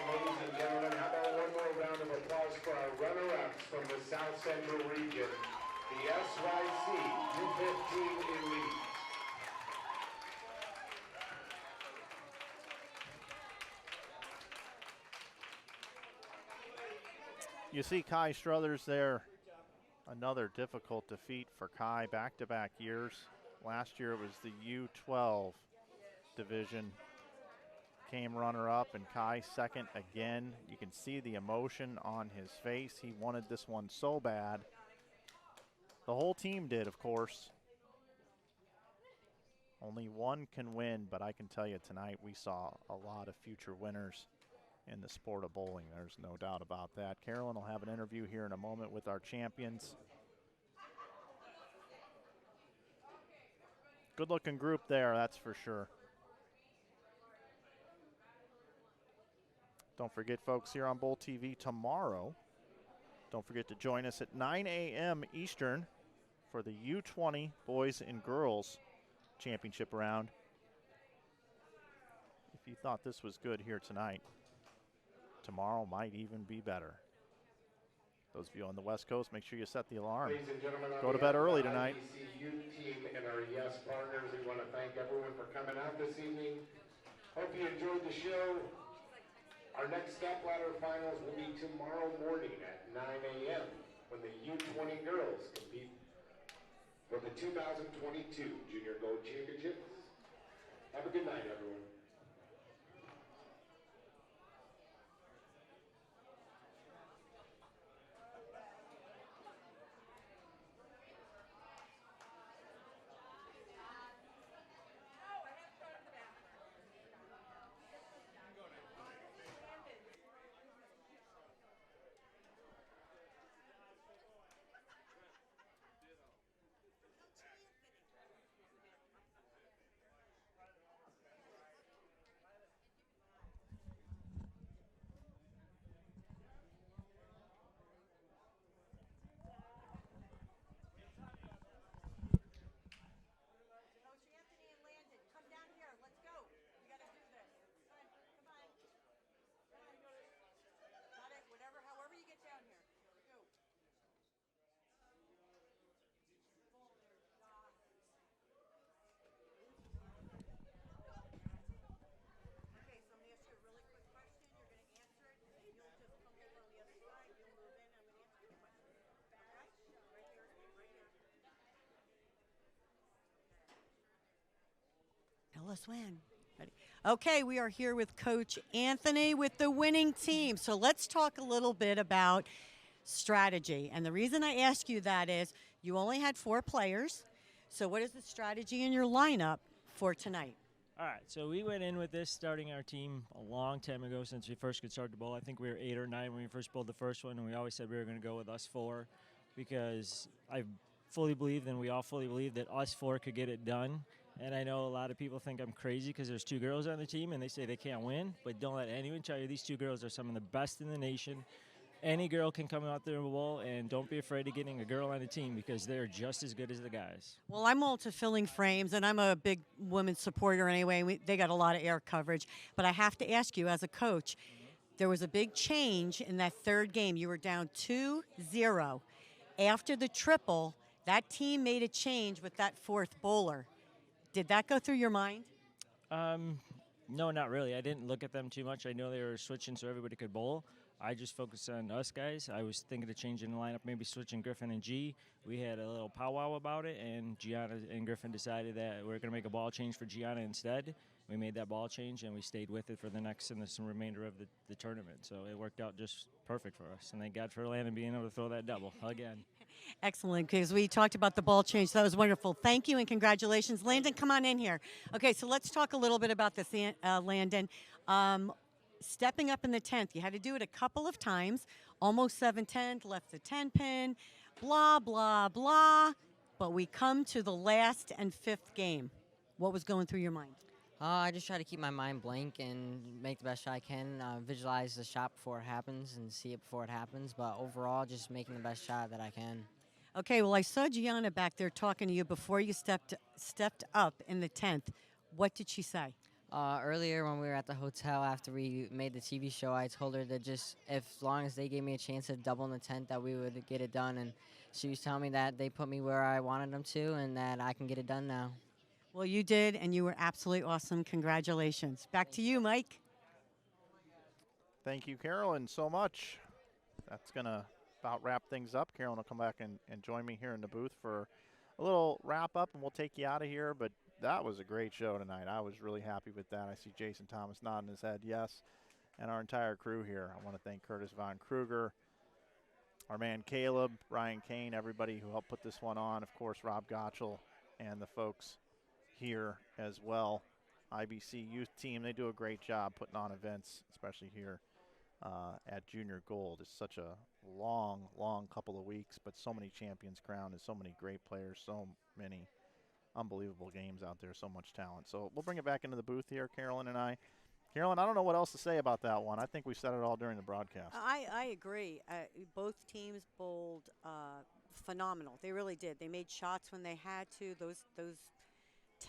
ladies and gentlemen, how about one more round of applause for our runner-ups from the South Central region, the SYC U15 Elite. You see Kai Struthers there. Another difficult defeat for Kai, back-to-back years. Last year it was the U12 division. Came runner-up, and Kai second again. You can see the emotion on his face. He wanted this one so bad. The whole team did, of course. Only one can win, but I can tell you tonight we saw a lot of future winners in the sport of bowling. There's no doubt about that. Carolyn will have an interview here in a moment with our champions. Good looking group there, that's for sure. Don't forget, folks, here on Bowl TV tomorrow, don't forget to join us at 9 a.m. Eastern for the U20 Boys and Girls Championship round. If you thought this was good here tonight, tomorrow might even be better. Those of you on the West Coast, make sure you set the alarm. Ladies and gentlemen, Go to bed early tonight. IBC youth team and our YES partners, we want to thank everyone for coming out this evening. Hope you enjoyed the show. Our next step ladder finals will be tomorrow morning at 9 a.m. when the U20 girls compete for the 2022 Junior Gold Championships. Have a good night, everyone. Let's win. Ready? Okay, we are here with Coach Anthony with the winning team. So let's talk a little bit about strategy. And the reason I ask you that is you only had 4 players. So what is the strategy in your lineup for tonight? All right, so we went in with this starting our team a long time ago since we first could start the bowl. I think we were 8 or 9 when we first bowled the first one, and we always said we were going to go with us 4 because I fully believed, and we all fully believed, that us 4 could get it done. And I know a lot of people think I'm crazy because there's 2 girls on the team and they say they can't win, but don't let anyone tell you these 2 girls are some of the best in the nation. Any girl can come out there and bowl, and don't be afraid of getting a girl on the team because they're just as good as the guys. Well, I'm all to filling frames, and I'm a big women's supporter anyway. They got a lot of air coverage. But I have to ask you, as a coach, there was a big change in that third game. You were down 2-0. After the triple, that team made a change with that 4th bowler. Did that go through your mind? No, not really. I didn't look at them too much. I know they were switching so everybody could bowl. I just focused on us guys. I was thinking of changing the lineup, maybe switching Griffin and G. We had a little powwow about it, and Gianna and Griffin decided that we were going to make a ball change for Gianna instead. We made that ball change, and we stayed with it for the next and the remainder of the tournament. So it worked out just perfect for us. And thank God for Landon being able to throw that double again. Excellent, because we talked about the ball change. So that was wonderful. Thank you and congratulations. Landon, come on in here. Okay, so let's talk a little bit about this, Landon. Stepping up in the 10th, you had to do it a couple of times. Almost 7-10, left the 10-pin, blah, blah, blah. But we come to the last and 5th game. What was going through your mind? I just try to keep my mind blank and make the best shot I can, visualize the shot before it happens and see it before it happens. But overall, just making the best shot that I can. Okay, well, I saw Gianna back there talking to you before you stepped up in the 10th. What did she say? Earlier when we were at the hotel after we made the TV show, I told her that just as long as they gave me a chance to double in the tent, that we would get it done. And she was telling me that they put me where I wanted them to, and that I can get it done now. Well, you did, and you were absolutely awesome. Congratulations. Back to you, Mike. Thank you, Carolyn, so much. That's going to about wrap things up. Carolyn will come back and join me here in the booth for a little wrap up, and we'll take you out of here. But that was a great show tonight. I was really happy with that. I see Jason Thomas nodding his head yes, and our entire crew here. I want to thank Curtis Von Kruger, our man Caleb, Ryan Kane, everybody who helped put this one on. Of course, Rob Gottschall and the folks here as well. IBC youth team, they do a great job putting on events, especially here at Junior Gold. It's such a long couple of weeks, but so many champions crowned and so many great players, so many unbelievable games out there, so much talent. So we'll bring it back into the booth here, Carolyn and I. Carolyn, I don't know what else to say about that one. I think we said it all during the broadcast. I agree. Both teams bowled phenomenal. They really did. They made shots when they had to. Those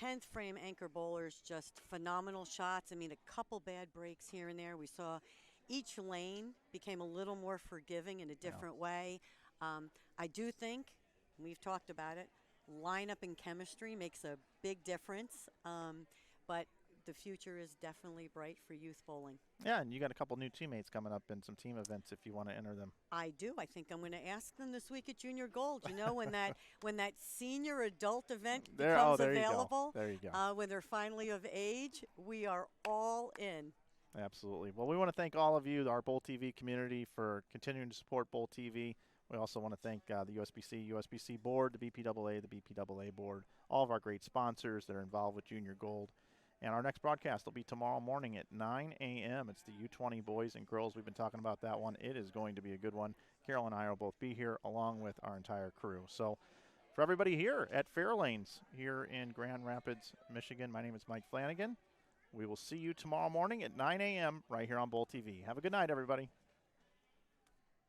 10th frame anchor bowlers, just phenomenal shots. I mean, a couple bad breaks here and there. We saw each lane became a little more forgiving in a different way. I do think, we've talked about it, lineup and chemistry makes a big difference. But the future is definitely bright for youth bowling. Yeah, and you got a couple new teammates coming up in some team events if you want to enter them. I do. I think I'm going to ask them this week at Junior Gold. You know, when that senior adult event becomes available, there you go. When they're finally of age, we are all in. Absolutely. Well, we want to thank all of you, our Bowl TV community, for continuing to support Bowl TV. We also want to thank the USBC board, the BPAA, the BPAA board, all of our great sponsors that are involved with Junior Gold. And our next broadcast will be tomorrow morning at 9 a.m. It's the U20 boys and girls. We've been talking about that one. It is going to be a good one. Carol and I will both be here along with our entire crew. So for everybody here at Fairlanes here in Grand Rapids, Michigan, my name is Mike Flanagan. We will see you tomorrow morning at 9 a.m. right here on Bowl TV. Have a good night, everybody.